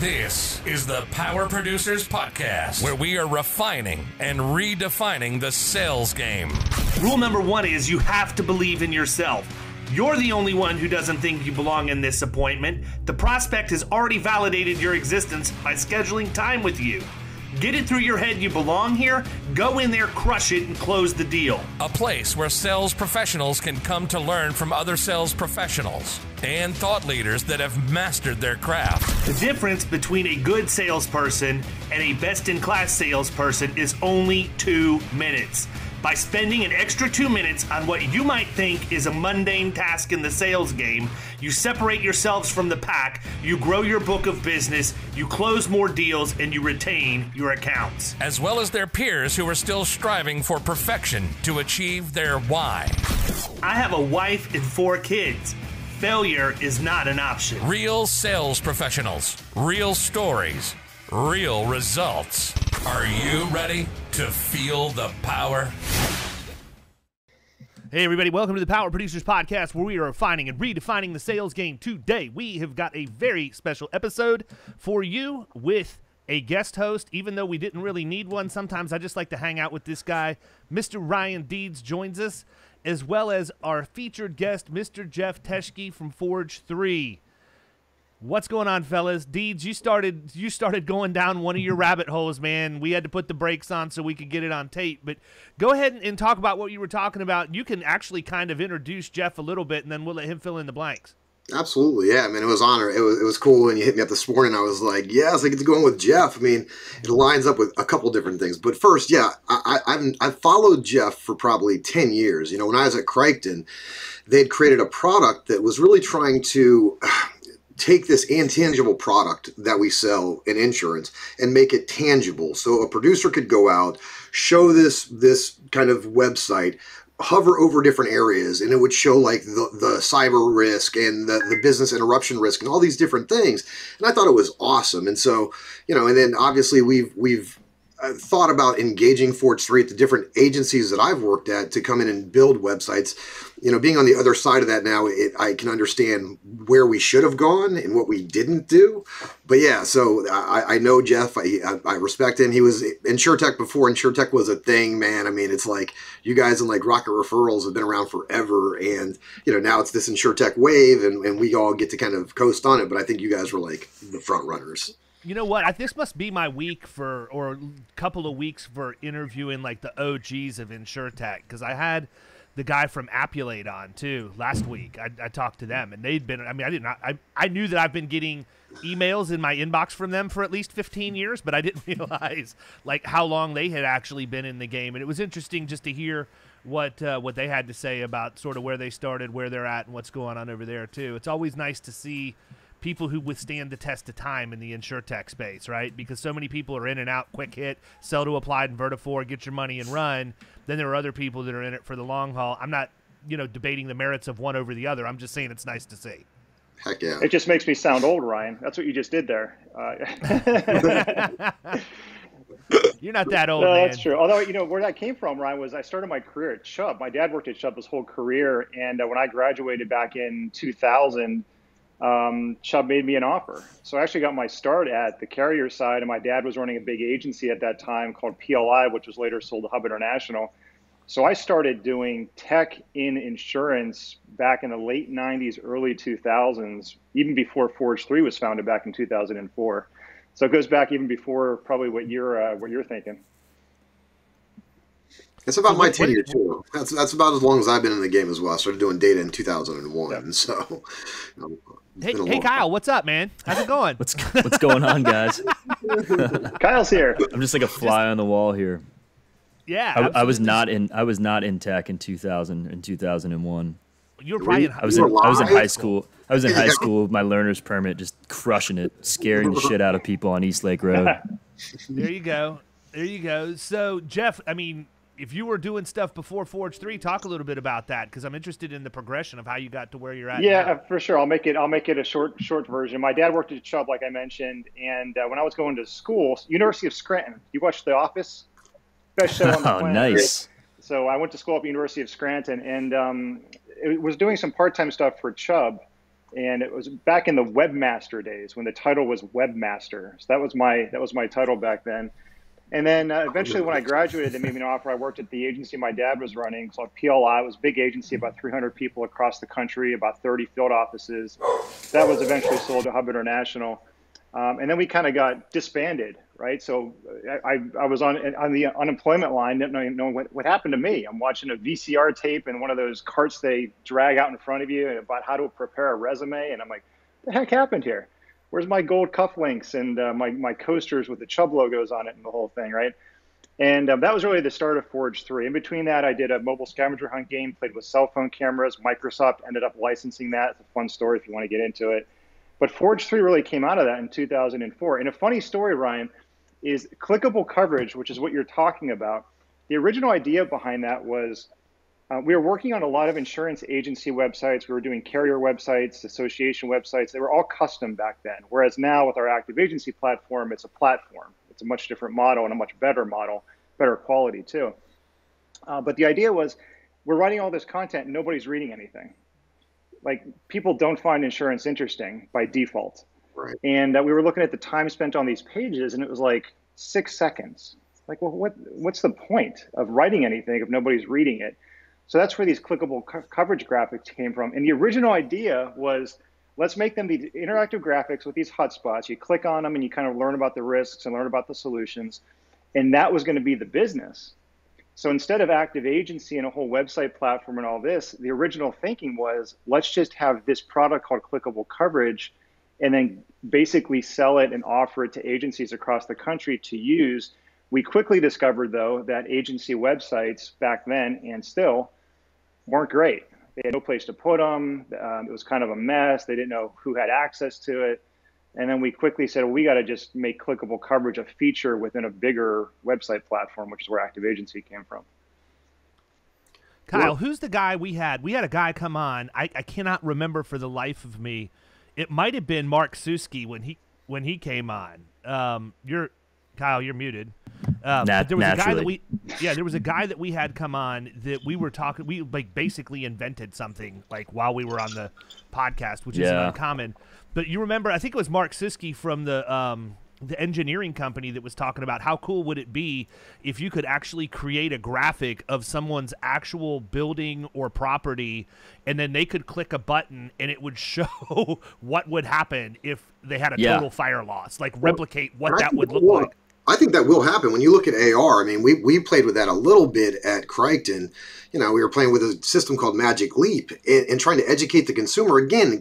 This is the Power Producers Podcast, where we are refining and redefining the sales game. Rule number one is you have to believe in yourself. You're the only one who doesn't think you belong in this appointment. The prospect has already validated your existence by scheduling time with you. Get it through your head you belong here, go in there, crush it, and close the deal. A place where sales professionals can come to learn from other sales professionals and thought leaders that have mastered their craft. The difference between a good salesperson and a best-in-class salesperson is only 2 minutes. By spending an extra 2 minutes on what you might think is a mundane task in the sales game, you separate yourselves from the pack, you grow your book of business, you close more deals, and you retain your accounts. As well as their peers who are still striving for perfection to achieve their why. I have a wife and 4 kids. Failure is not an option. Real sales professionals, real stories, real results. Are you ready to feel the power? Hey everybody, welcome to the Power Producers Podcast, where we are refining and redefining the sales game. Today, we have got a very special episode for you with a guest host. Even though we didn't really need one, sometimes I just like to hang out with this guy. Mr. Ryan Deeds joins us, as well as our featured guest, Mr. Jeff Teschke from Forge 3. What's going on, fellas? Deeds, you started going down one of your rabbit holes, man. We had to put the brakes on so we could get it on tape. But go ahead and talk about what you were talking about. You can actually kind of introduce Jeff a little bit, and then we'll let him fill in the blanks. Absolutely, yeah. I mean, it was honor. It was cool when you hit me up this morning. I was like, yes, I get to go in with Jeff. I mean, it lines up with a couple different things. But first, yeah, I've followed Jeff for probably 10 years. You know, when I was at Crichton, they'd created a product that was really trying to take this intangible product that we sell in insurance and make it tangible. So a producer could go out, show this kind of website, hover over different areas, and it would show like the cyber risk and the business interruption risk and all these different things. And I thought it was awesome. And so, you know, and then obviously we've thought about engaging Forge 3 at the different agencies that I've worked at to come in and build websites. You know, being on the other side of that now, I can understand where we should have gone and what we didn't do. But yeah, so I know Jeff. I respect him. He was InsurTech before InsurTech was a thing, man. I mean, it's like you guys in like Rocket Referrals have been around forever. And, you know, now it's this InsurTech wave and we all get to kind of coast on it. But I think you guys were like the front runners. You know what? This must be my week or a couple of weeks for interviewing like the OGs of InsurTech, because I had the guy from Appulate on too last week. I talked to them, and they'd been. I mean, I knew that I've been getting emails in my inbox from them for at least 15 years, but I didn't realize like how long they had actually been in the game. And it was interesting just to hear what they had to say about sort of where they started, where they're at, and what's going on over there too. It's always nice to see people who withstand the test of time in the InsurTech space, right? Because so many people are in and out, quick hit, sell to Applied and Vertafore, get your money and run. Then there are other people that are in it for the long haul. I'm not, debating the merits of one over the other. I'm just saying it's nice to see. Heck yeah. It just makes me sound old, Ryan. That's what you just did there. You're not that old, no, man. That's true. Although, where that came from, Ryan, was I started my career at Chubb. My dad worked at Chubb his whole career. And when I graduated back in 2000, Chubb made me an offer. So I actually got my start at the carrier side, and my dad was running a big agency at that time called PLI, which was later sold to Hub International. So I started doing tech in insurance back in the late 90s, early 2000s, even before Forge 3 was founded back in 2004. So it goes back even before probably what you're thinking. It's about my tenure too. That's about as long as I've been in the game as well. I started doing data in 2001. Yep. So, hey Kyle, what's up, man? How's it going? What's going on, guys? Kyle's here. I'm just like a fly on the wall here. Yeah, I was not in tech in 2000 and 2001. You were probably I was in high school. I was in high school with my learner's permit, just crushing it, scaring the shit out of people on East Lake Road. There you go. So, Jeff, I mean, if you were doing stuff before Forge 3, talk a little bit about that, because I'm interested in the progression of how you got to where you're at. Yeah, now. for sure. I'll make it a short version. My dad worked at Chubb, like I mentioned, and when I was going to school, University of Scranton. You watched The Office? Best show on the planet. Nice. So I went to school at the University of Scranton, and it was doing some part-time stuff for Chubb. And it was back in the webmaster days when the title was webmaster. So that was my title back then. And then eventually when I graduated, they made me an offer. I worked at the agency my dad was running called PLI. It was a big agency, about 300 people across the country, about 30 field offices. That was eventually sold to Hub International. And then we kind of got disbanded, right? So I was on the unemployment line, didn't even know what happened to me. I'm watching a VCR tape in one of those carts they drag out in front of you about how to prepare a resume. And I'm like, what the heck happened here? Where's my gold cufflinks and my coasters with the Chubb logos on it and the whole thing, right? And that was really the start of Forge 3. In between that, I did a mobile scavenger hunt game, played with cell phone cameras. Microsoft ended up licensing that. It's a fun story if you want to get into it. But Forge 3 really came out of that in 2004. And a funny story, Ryan, is clickable coverage, which is what you're talking about. The original idea behind that was we were working on a lot of insurance agency websites. We were doing carrier websites, association websites. They were all custom back then. Whereas now with our active agency platform, it's a platform. It's a much different model and a much better model, better quality too. But the idea was we're writing all this content and nobody's reading anything. Like, people don't find insurance interesting by default. Right. And we were looking at the time spent on these pages, and it was like 6 seconds. Like, well, what's the point of writing anything if nobody's reading it? So that's where these clickable coverage graphics came from. And the original idea was, let's make them these interactive graphics with these hotspots. You click on them and you kind of learn about the risks and learn about the solutions. And that was going to be the business. So instead of active agency and a whole website platform and all this, the original thinking was, let's just have this product called clickable coverage and then basically sell it and offer it to agencies across the country to use. We quickly discovered, though, that agency websites back then and still weren't great. They had no place to put them. It was kind of a mess. They didn't know who had access to it. And then we quickly said, well, we got to just make clickable coverage a feature within a bigger website platform, which is where Active Agency came from. Kyle, who's the guy we had? We had a guy come on. I cannot remember for the life of me. It might have been Mark Suski when he came on. Kyle, you're muted. But there was a guy that there was a guy that we had come on that we were talking. We basically invented something while we were on the podcast, which isn't uncommon. But you remember, I think it was Mark Siski from the engineering company that was talking about how cool would it be if you could actually create a graphic of someone's actual building or property, and then they could click a button and it would show what would happen if they had a total fire loss, replicate what that would look like. I think that will happen. When you look at AR, I mean, we played with that a little bit at Crichton. We were playing with a system called Magic Leap and trying to educate the consumer. Again,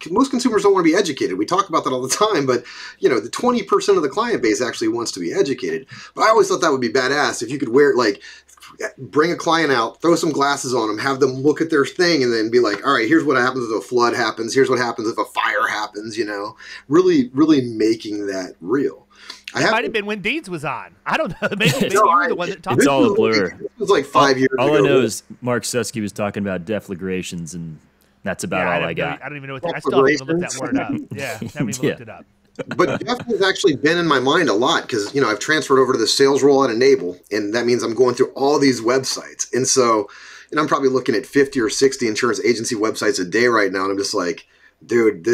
most consumers don't want to be educated. We talk about that all the time, but, the 20% of the client base actually wants to be educated. But I always thought that would be badass if you could bring a client out, throw some glasses on them, have them look at their thing, and then be like, all right, here's what happens if a flood happens. Here's what happens if a fire happens, really, really making that real. It might have been when Deeds was on. I don't know. Maybe you were the one that talked. It's all a blur. It was like 5 years ago. All I know is Mark Suski was talking about deflagrations, and that's about all I got. I don't even know what I still haven't even looked that word up. Yeah, haven't even looked it up. But Jeff has actually been in my mind a lot because, I've transferred over to the sales role at Enable, and that means I'm going through all these websites. And so, I'm probably looking at 50 or 60 insurance agency websites a day right now, and I'm just like, dude,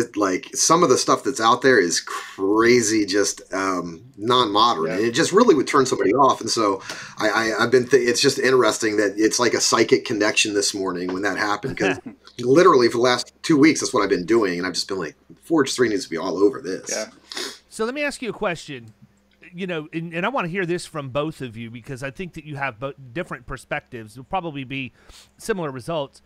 some of the stuff that's out there is crazy, just non-modern, and it just really would turn somebody off. And so I've been it's just interesting that it's like a psychic connection this morning when that happened, because literally for the last 2 weeks, that's what I've been doing, and I've just been like, Forge 3 needs to be all over this. Yeah. So let me ask you a question. And I want to hear this from both of you, because I think that you have different perspectives. There'll probably be similar results.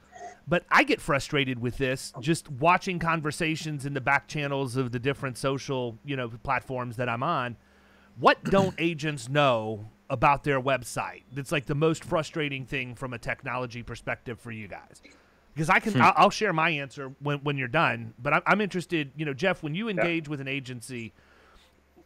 But I get frustrated with this, just watching conversations in the back channels of the different social, platforms that I'm on. What don't agents know about their website? That's the most frustrating thing from a technology perspective for you guys. Because I'll share my answer when you're done. But I'm interested, Jeff, when you engage with an agency,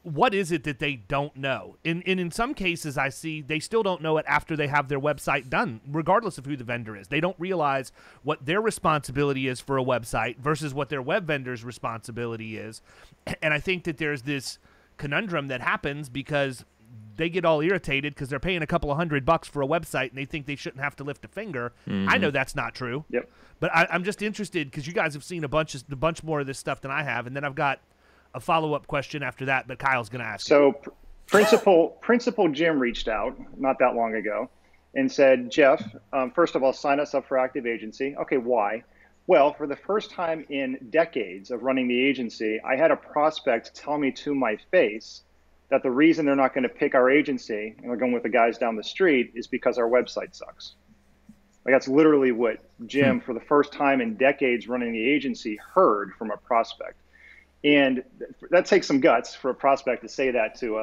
what is it that they don't know? And in some cases, I see they still don't know it after they have their website done, regardless of who the vendor is. They don't realize what their responsibility is for a website versus what their web vendor's responsibility is. And I think that there's this conundrum that happens because they get all irritated because they're paying a couple of $100 for a website and they think they shouldn't have to lift a finger. I know that's not true. Yep. But I'm just interested because you guys have seen a bunch more of this stuff than I have, and then I've got a follow-up question after that Kyle's going to ask. So Principal Jim reached out not that long ago and said, Jeff, first of all, sign us up for Active Agency. Okay, why? Well, for the first time in decades of running the agency, I had a prospect tell me to my face that the reason they're not going to pick our agency and they're going with the guys down the street is because our website sucks. Like, that's literally what Jim, for the first time in decades running the agency, heard from a prospect. And that takes some guts for a prospect to say that to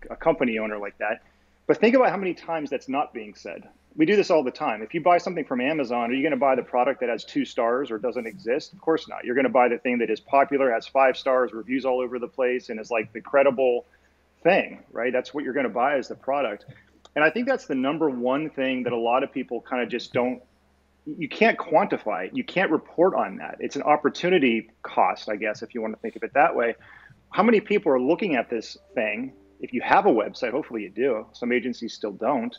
a company owner like that. But think about how many times that's not being said. We do this all the time. If you buy something from Amazon, are you going to buy the product that has 2 stars or doesn't exist? Of course not. You're going to buy the thing that is popular, has 5 stars, reviews all over the place, and is like the credible thing, right? That's what you're going to buy as the product. And I think that's the number one thing that a lot of people kind of just don't, you can't quantify it. You can't report on that. It's an opportunity cost, I guess, if you want to think of it that way. How many people are looking at this thing? If you have a website, hopefully you do. Some agencies still don't.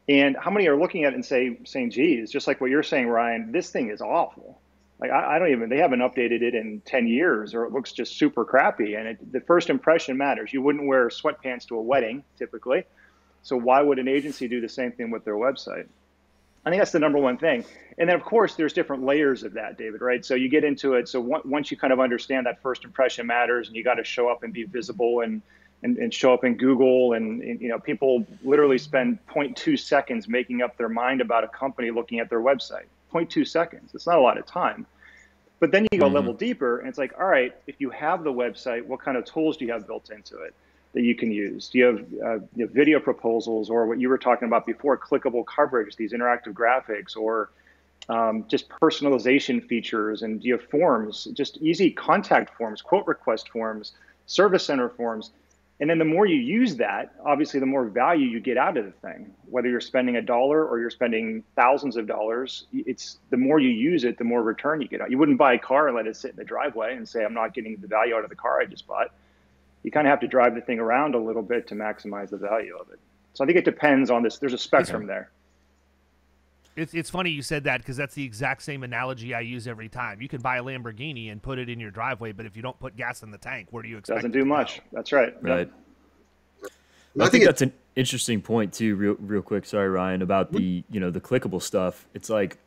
And how many are looking at it and saying, geez, just like what you're saying, Ryan, this thing is awful. Like, I don't even, they haven't updated it in 10 years, or it looks just super crappy. And the first impression matters. You wouldn't wear sweatpants to a wedding, typically. So why would an agency do the same thing with their website? I think that's the number one thing. And then, of course, there's different layers of that, David, right? So you get into it. So once you kind of understand that first impression matters, and you got to show up and be visible and show up in Google, and you know, people literally spend 0.2 seconds making up their mind about a company looking at their website. 0.2 seconds. It's not a lot of time. But then you go a level deeper, and it's like, all right, if you have the website, what kind of tools do you have built into it that you can use? Do you have video proposals, or what you were talking about before, clickable coverage, these interactive graphics, or just personalization features? And do you have forms, just easy contact forms, quote request forms, service center forms? And then the more you use that, obviously, the more value you get out of the thing. Whether you're spending $1 or you're spending thousands of dollars, it's the more you use it, the more return you get out. You wouldn't buy a car and let it sit in the driveway and say, I'm not getting the value out of the car I just bought. You kind of have to drive the thing around a little bit to maximize the value of it. So I think it depends on this. There's a spectrum there. It's funny you said that, because that's the exact same analogy I use every time. You can buy a Lamborghini and put it in your driveway, but if you don't put gas in the tank, where do you expect it to do much? That's right. Right. Yeah. I think that's an interesting point too, real quick. Sorry, Ryan, about the clickable stuff. It's like,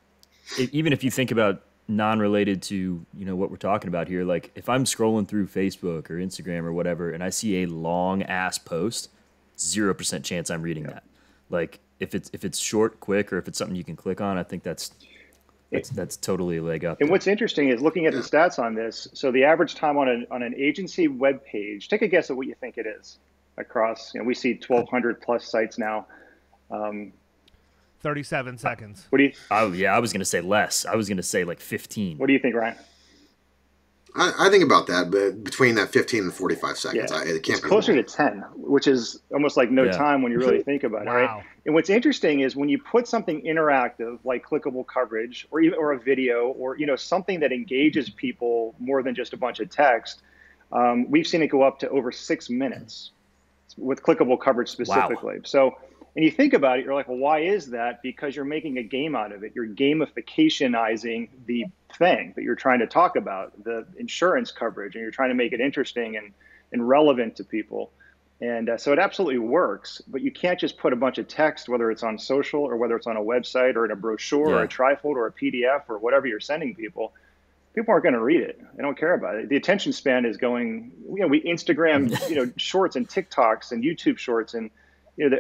even if you think about non-related to what we're talking about here, like if I'm scrolling through Facebook or Instagram or whatever, and I see a long ass post, 0% chance I'm reading that. Like, if it's short, quick, or if it's something you can click on, I think that's totally a leg up. And what's interesting is looking at the stats on this. So the average time on an agency web page, take a guess at what you think it is across. We see 1,200 plus sites now. 37 seconds. What do you? Oh yeah, I was gonna say less. I was gonna say like 15. What do you think, Ryan? I think about that, but between that 15 and 45 seconds, yeah. It can't it's be closer more. to 10, which is almost like no time when you really think about it, right? And what's interesting is when you put something interactive like clickable coverage, or a video, or something that engages people more than just a bunch of text, we've seen it go up to over 6 minutes with clickable coverage specifically. Wow. So. And you think about it, you're like, well, why is that? Because you're making a game out of it. You're gamificationizing the thing that you're trying to talk about, the insurance coverage, and you're trying to make it interesting and relevant to people. And so it absolutely works, but you can't just put a bunch of text, whether it's on social or whether it's on a website or in a brochure or a trifold or a PDF or whatever you're sending people. People aren't going to read it. They don't care about it. The attention span is going, we Instagram, shorts and TikToks and YouTube shorts, and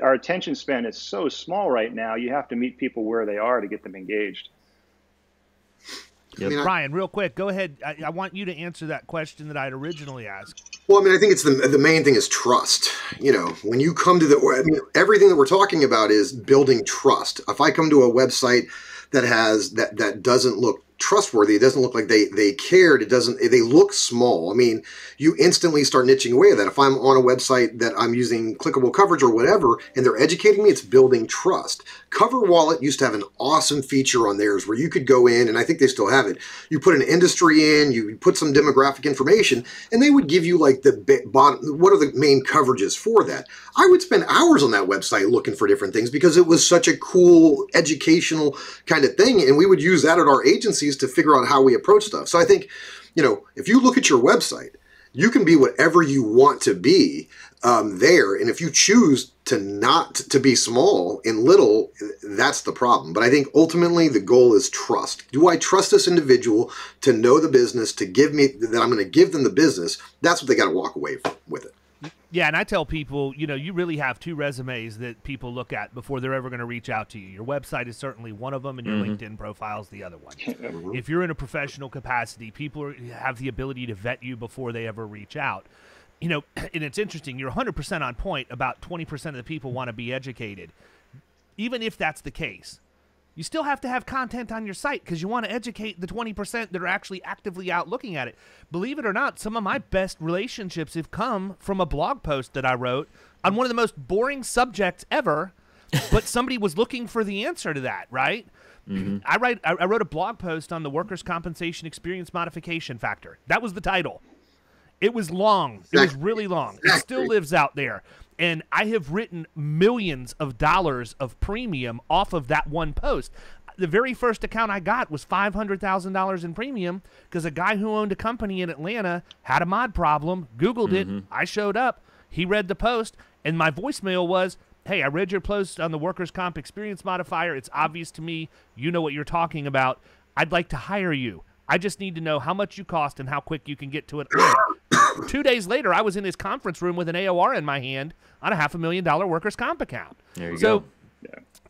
our attention span is so small right now. You have to meet people where they are to get them engaged. Yep. Ryan, real quick, go ahead. I want you to answer that question that I had originally asked. Well, I think it's the main thing is trust. When you come to everything that we're talking about is building trust. If I come to a website that doesn't look trustworthy. It doesn't look like they cared. They look small. I mean, you instantly start niching away at that. If I'm on a website that I'm using clickable coverage or whatever, and they're educating me, it's building trust. Cover Wallet used to have an awesome feature on theirs where you could go in, and I think they still have it. You put an industry in, you put some demographic information, and they would give you like the bottom, what are the main coverages for that. I would spend hours on that website looking for different things because it was such a cool educational kind of thing, and we would use that at our agencies to figure out how we approach stuff. So I think, if you look at your website, you can be whatever you want to be there, and if you choose to not to be small and little, that's the problem. But I think ultimately the goal is trust. Do I trust this individual to know the business, to give me that I'm going to give them the business? That's what they got to walk away with it. Yeah, and I tell people, you really have two resumes that people look at before they're ever going to reach out to you. Your website is certainly one of them, and your LinkedIn profile is the other one. If you're in a professional capacity, people have the ability to vet you before they ever reach out. And it's interesting. You're 100% on point about 20% of the people want to be educated. Even if that's the case, you still have to have content on your site because you want to educate the 20% that are actually actively out looking at it. Believe it or not, some of my best relationships have come from a blog post that I wrote on one of the most boring subjects ever, but somebody was looking for the answer to that, right? I wrote a blog post on the workers' compensation experience modification factor. That was the title. It was long. It was really long. It still lives out there. And I have written millions of dollars of premium off of that one post. The very first account I got was $500,000 in premium because a guy who owned a company in Atlanta had a mod problem, Googled it. I showed up. He read the post, and my voicemail was, hey, I read your post on the workers' comp experience modifier. It's obvious to me you know what you're talking about. I'd like to hire you. I just need to know how much you cost and how quick you can get to it. 2 days later, I was in his conference room with an AOR in my hand on a $500,000 workers' comp account. There you go.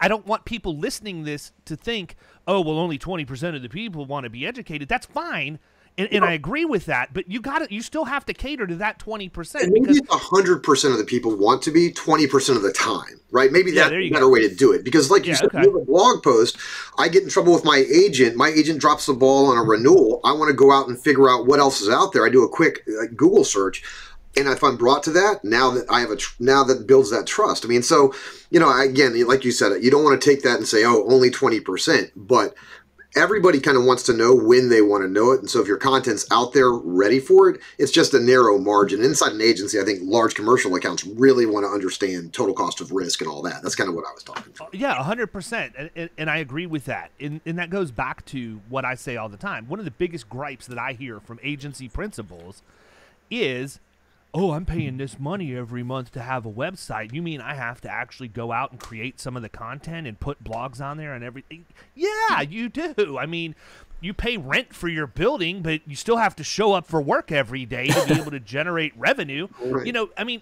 I don't want people listening this to think, oh, well, only 20% of the people want to be educated. That's fine. And I agree with that, but you still have to cater to that 20%. And maybe 100% of the people want to be 20% of the time, right? Maybe that's a better way to do it. Because like you said, you have a blog post, I get in trouble with my agent. My agent drops the ball on a renewal. I want to go out and figure out what else is out there. I do a quick Google search. And if I'm brought to that, now that builds that trust. I mean, so, again, like you said, you don't want to take that and say, oh, only 20%. But everybody kind of wants to know when they want to know it. And so if your content's out there ready for it, it's just a narrow margin. Inside an agency, I think large commercial accounts really want to understand total cost of risk and all that. That's kind of what I was talking about. Yeah, 100%. And I agree with that. And that goes back to what I say all the time. One of the biggest gripes that I hear from agency principals is, oh, I'm paying this money every month to have a website. You mean I have to actually go out and create some of the content and put blogs on there and everything? Yeah, you do. I mean, you pay rent for your building, but you still have to show up for work every day to be able to generate revenue. Right.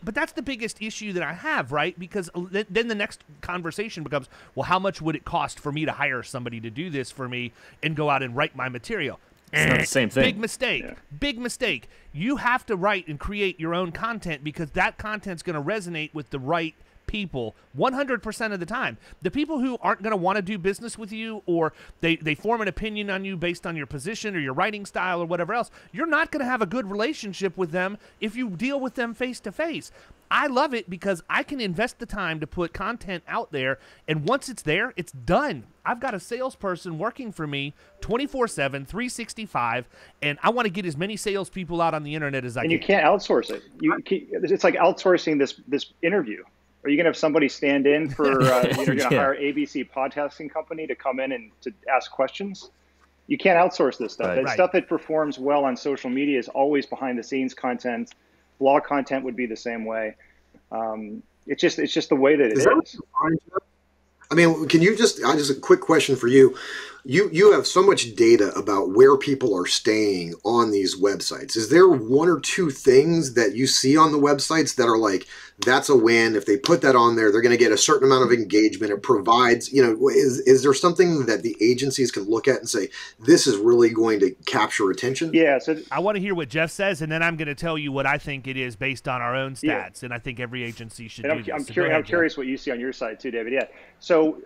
But that's the biggest issue that I have, right? Because then the next conversation becomes, well, how much would it cost for me to hire somebody to do this for me and go out and write my material? It's not the same thing. Big mistake. Yeah. Big mistake. You have to write and create your own content because that content's going to resonate with the right people 100% of the time. The people who aren't going to want to do business with you, or they form an opinion on you based on your position or your writing style or whatever else, you're not going to have a good relationship with them if you deal with them face to face. I love it because I can invest the time to put content out there, and once it's there, it's done. I've got a salesperson working for me 24/7, 365, and I want to get as many salespeople out on the internet as I can. And you can't outsource it. It's like outsourcing this interview. Are you going to have somebody stand in for, you're going to hire ABC podcasting company to come in and to ask questions? You can't outsource this stuff. Right. Stuff that performs well on social media is always behind the scenes content. Blog content would be the same way. It's just the way that it is. I mean, just a quick question for you. You have so much data about where people are staying on these websites. Is there one or two things that you see on the websites that are like, that's a win? If they put that on there, they're going to get a certain amount of engagement. It provides, is there something that the agencies can look at and say, this is really going to capture attention? Yeah. So I want to hear what Jeff says, and then I'm going to tell you what I think it is based on our own stats. Yeah. And I think every agency should do this. I'm curious what you see on your side too, David. Yeah. So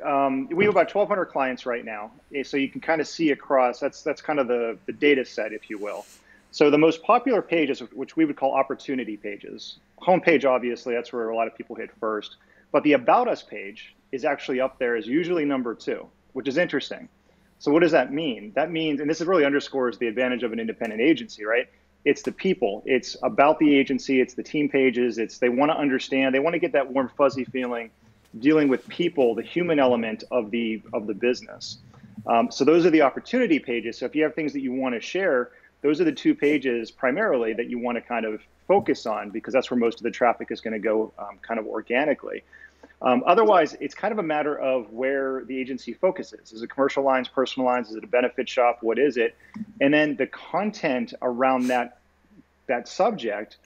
we have about 1,200 clients right now. so you can kind of see across. That's kind of the data set, if you will. So the most popular pages, which we would call opportunity pages, homepage, obviously, that's where a lot of people hit first. But the About Us page is actually up there as usually number 2, which is interesting. So what does that mean? That means, and this really underscores the advantage of an independent agency, right? It's the people. It's about the agency. It's the team pages. They want to understand. They want to get that warm, fuzzy feeling dealing with people, the human element of the business. So those are the opportunity pages. So if you have things that you want to share, those are the 2 pages primarily that you want to kind of focus on, because that's where most of the traffic is going to go kind of organically. Otherwise, it's kind of a matter of where the agency focuses. Is it commercial lines, personal lines? Is it a benefit shop? What is it? And then the content around that subject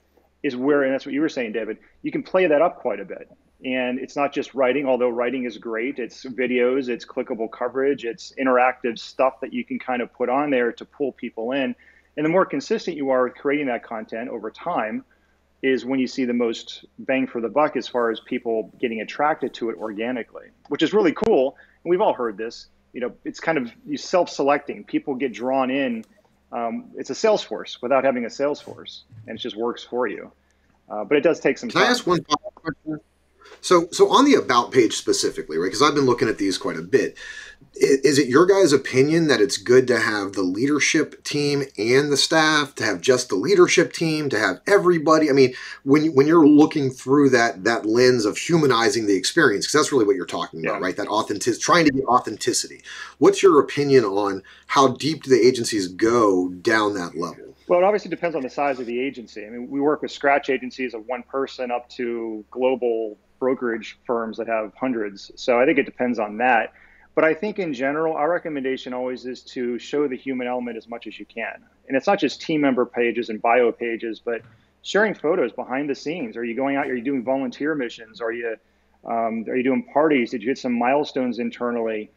is where, and that's what you were saying, David, you can play that up quite a bit. And it's not just writing, although writing is great. It's videos, it's clickable coverage, it's interactive stuff that you can kind of put on there to pull people in. And the more consistent you are with creating that content over time is when you see the most bang for the buck as far as people getting attracted to it organically, which is really cool. And we've all heard this. It's kind of self-selecting. People get drawn in. It's a sales force without having a sales force, and it just works for you. But it does take some time. Can I ask one follow-up question? So on the About page specifically, right, because I've been looking at these quite a bit, is it your guys' opinion that it's good to have the leadership team and the staff, to have just the leadership team, to have everybody? I mean, when you're looking through that lens of humanizing the experience, because that's really what you're talking about, right? That authenticity, trying to get authenticity. What's your opinion on how deep do the agencies go down that level? Well, it obviously depends on the size of the agency. I mean, we work with scratch agencies of 1 person up to global brokerage firms that have hundreds. So I think it depends on that. But I think in general, our recommendation always is to show the human element as much as you can. And it's not just team member pages and bio pages, but sharing photos behind the scenes. Are you going out? Are you doing volunteer missions? Are you doing parties? Did you hit some milestones internally?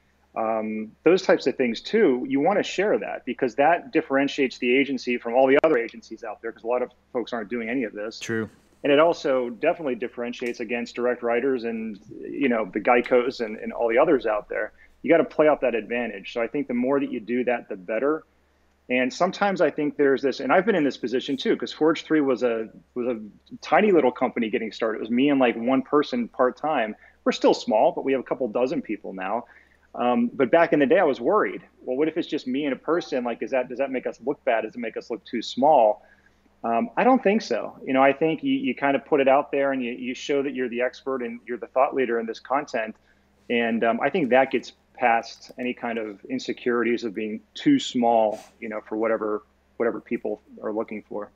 Those types of things too. You want to share that because that differentiates the agency from all the other agencies out there, because a lot of folks aren't doing any of this. True. And it also definitely differentiates against direct writers and, the Geicos and all the others out there. You got to play off that advantage. So I think the more that you do that, the better. And sometimes I think there's this, and I've been in this position too, because Forge 3 was a tiny little company getting started. It was me and like 1 person part-time. We're still small, but we have a couple dozen people now. But back in the day, I was worried. Well, what if it's just me and a person? Like, does that make us look bad? Does it make us look too small? I don't think so. I think you kind of put it out there and you show that you're the expert and you're the thought leader in this content. And I think that gets past any kind of insecurities of being too small, for whatever people are looking for.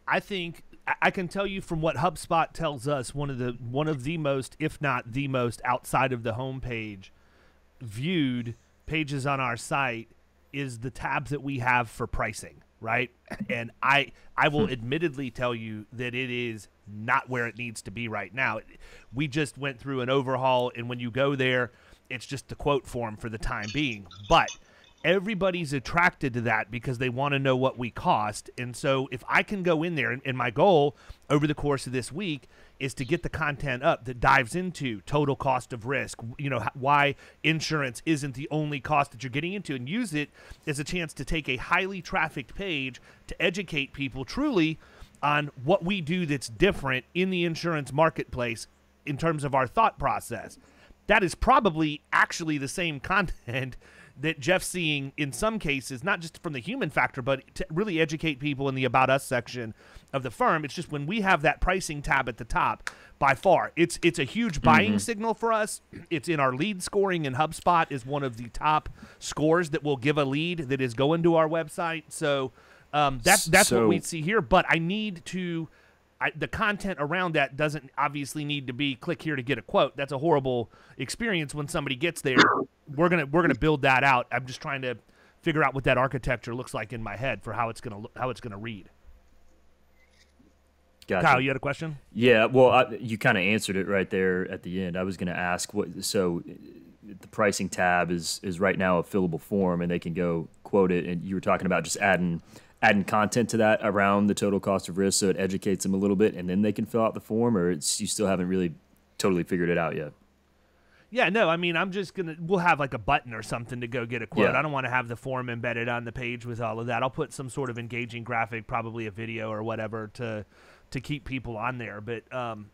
I think I can tell you from what HubSpot tells us, one of the most, if not the most, outside of the homepage, viewed pages on our site is the tabs that we have for pricing, right? And I will admittedly tell you that it is not where it needs to be right now. We just went through an overhaul, and when you go there, it's just the quote form for the time being. But everybody's attracted to that because they want to know what we cost. And so if I can go in there, and my goal over the course of this week is to get the content up that dives into total cost of risk, why insurance isn't the only cost that you're getting into, and use it as a chance to take a highly trafficked page to educate people truly on what we do that's different in the insurance marketplace in terms of our thought process. That is probably actually the same content that Jeff's seeing in some cases, not just from the human factor, but to really educate people in the About Us section of the firm. It's just when we have that pricing tab at the top, by far, it's a huge buying signal for us. It's in our lead scoring, and HubSpot is one of the top scores that will give a lead that is going to our website. So that's what we see here. But I need to... the content around that doesn't obviously need to be click here to get a quote. That's a horrible experience when somebody gets there. We're gonna build that out. I'm just trying to figure out what that architecture looks like in my head for how it's gonna read. Gotcha. Kyle, you had a question? Yeah, well, you kind of answered it right there at the end. I was going to ask so the pricing tab is right now a fillable form, and they can go quote it. And you were talking about just adding content to that around the total cost of risk, so it educates them a little bit, and then they can fill out the form, or you still haven't really totally figured it out yet? Yeah, no, I mean, we'll have like a button or something to go get a quote. Yeah. I don't want to have the form embedded on the page with all of that. I'll put some sort of engaging graphic, probably a video or whatever to keep people on there. But,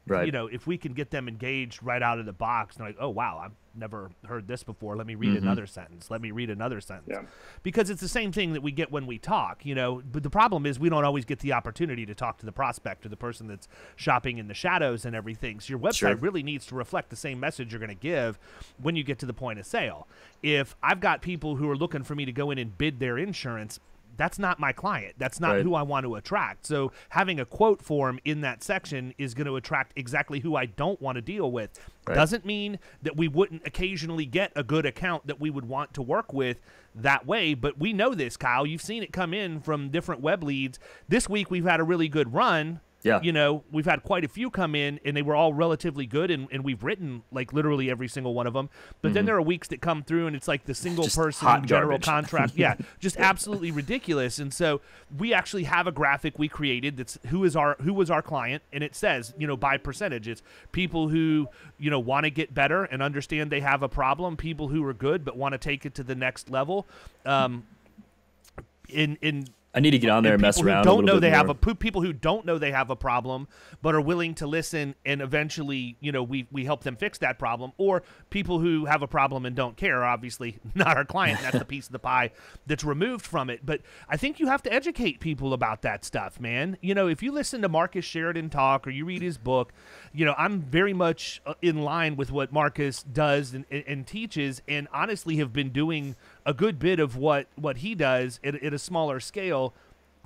Right. you know, if we can get them engaged right out of the box, and like, oh, wow, I've never heard this before. Let me read another sentence. Let me read another sentence. Yeah. Because it's the same thing that we get when we talk, you know. But the problem is we don't always get the opportunity to talk to the prospect or the person that's shopping in the shadows and everything. So your website really needs to reflect the same message you're going to give when you get to the point of sale. If I've got people who are looking for me to go in and bid their insurance, that's not my client. That's not who I want to attract. So having a quote form in that section is going to attract exactly who I don't want to deal with. Right. Doesn't mean that we wouldn't occasionally get a good account that we would want to work with that way, but we know this, Kyle. You've seen it come in from different web leads. This week we've had a really good run. Yeah. You know, we've had quite a few come in, and they were all relatively good, and we've written, like, literally every single one of them. But then there are weeks that come through, and it's like the single-person general contract. Yeah, just absolutely ridiculous. And so we actually have a graphic we created that's who was our client, and it says, you know, by percentage. It's people who, you know, want to get better and understand they have a problem, people who are good but want to take it to the next level. I need to get on there and mess around. People who don't know they have a problem, but are willing to listen, and eventually, you know, we help them fix that problem. Or people who have a problem and don't care, obviously not our client. That's the piece of the pie that's removed from it. But I think you have to educate people about that stuff, man. You know, if you listen to Marcus Sheridan talk or you read his book, you know, I'm very much in line with what Marcus does and teaches, and honestly have been doing a good bit of what he does at a smaller scale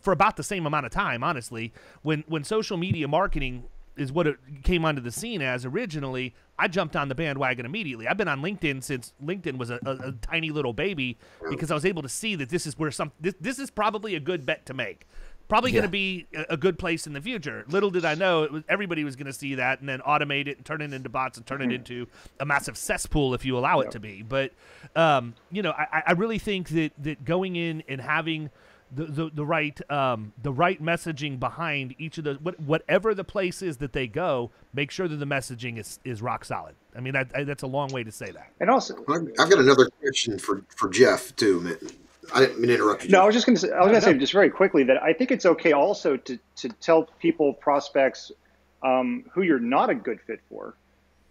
for about the same amount of time, honestly. When social media marketing is what it came onto the scene as originally, I jumped on the bandwagon immediately. I've been on LinkedIn since LinkedIn was a tiny little baby, because I was able to see that this is where this is probably a good bet to make. Probably going to be a good place in the future. Little did I know everybody was going to see that and then automate it and turn it into bots and turn it into a massive cesspool if you allow it to be. But, you know, I really think that going in and having the right messaging behind each of those, whatever the place is that they go, make sure that the messaging is rock solid. I mean, that's a long way to say that. And also, I've got another question for Jeff too, man. I didn't mean to interrupt you. No, I was just going to say just very quickly that I think it's okay also to tell people, prospects, who you're not a good fit for,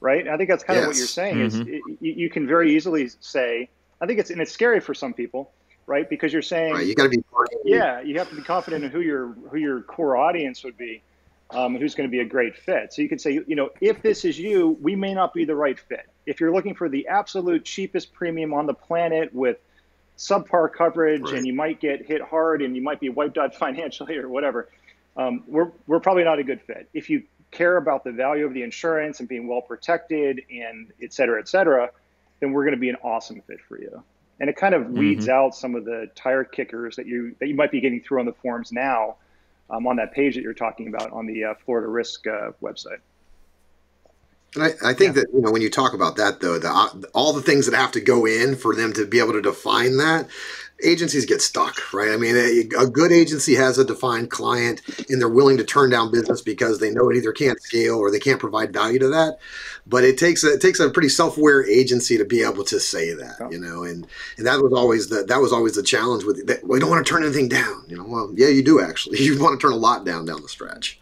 right? I think that's kind of what you're saying. Is you can very easily say, I think it's scary for some people, right? Because you're saying, you got to be, you have to be confident in who your core audience would be, who's going to be a great fit. So you could say, you know, if this is you, we may not be the right fit. If you're looking for the absolute cheapest premium on the planet with subpar coverage, and you might get hit hard and you might be wiped out financially or whatever, we're probably not a good fit. If you care about the value of the insurance and being well protected and et cetera, then we're going to be an awesome fit for you. And it kind of weeds out some of the tire kickers that you might be getting through on the forums now, on that page that you're talking about on the Florida Risk website. And I think that, you know, when you talk about that, though, all the things that have to go in for them to be able to define that, agencies get stuck, right? I mean, a good agency has a defined client, and they're willing to turn down business because they know it either can't scale or they can't provide value to that. But it takes a pretty self-aware agency to be able to say that, you know, and that was always the challenge with that. We don't want to turn anything down, you know. Well, yeah, you do actually. You want to turn a lot down the stretch.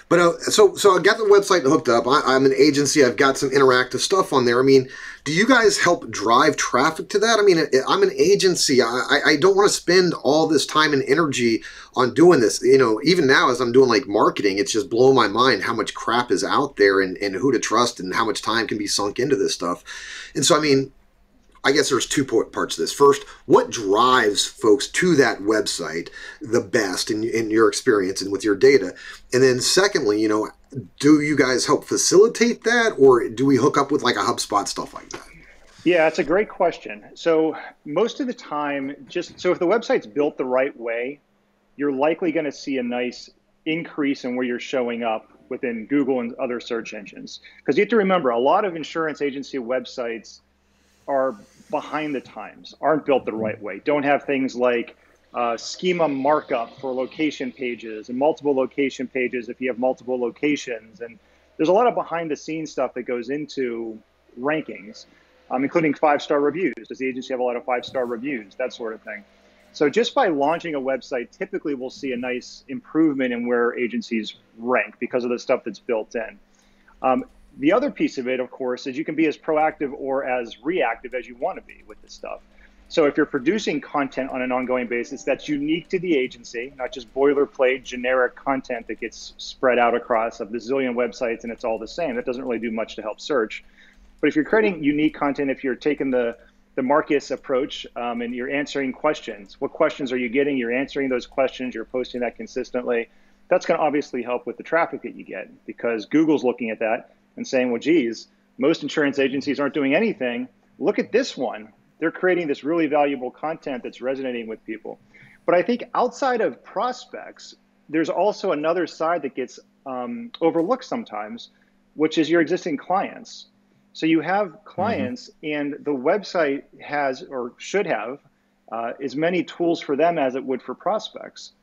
But so I got the website hooked up. I'm an agency. I've got some interactive stuff on there. I mean, do you guys help drive traffic to that? I mean, I'm an agency. I don't want to spend all this time and energy on doing this. You know, even now as I'm doing like marketing, it's just blowing my mind how much crap is out there and who to trust and how much time can be sunk into this stuff. And so, I mean, I guess there's two parts to this. First, what drives folks to that website the best in your experience and with your data? And then secondly, you know, do you guys help facilitate that, or do we hook up with like a HubSpot, stuff like that? Yeah, it's a great question. So most of the time, so if the website's built the right way, you're likely going to see a nice increase in where you're showing up within Google and other search engines. Because you have to remember, a lot of insurance agency websites are behind the times, aren't built the right way, don't have things like schema markup for location pages and multiple location pages if you have multiple locations. And there's a lot of behind the scenes stuff that goes into rankings, including 5-star reviews. Does the agency have a lot of 5-star reviews? That sort of thing. So just by launching a website, typically we'll see a nice improvement in where agencies rank because of the stuff that's built in. The other piece of it, of course, is you can be as proactive or as reactive as you want to be with this stuff. So if you're producing content on an ongoing basis that's unique to the agency, not just boilerplate, generic content that gets spread out across a bazillion websites and it's all the same, that doesn't really do much to help search. But if you're creating unique content, if you're taking the Marcus approach and you're answering questions, what questions are you getting? You're answering those questions, you're posting that consistently. That's going to obviously help with the traffic that you get because Google's looking at that and saying, well, geez, most insurance agencies aren't doing anything. Look at this one. They're creating this really valuable content that's resonating with people. But I think outside of prospects, there's also another side that gets overlooked sometimes, which is your existing clients. So you have clients and the website has or should have as many tools for them as it would for prospects.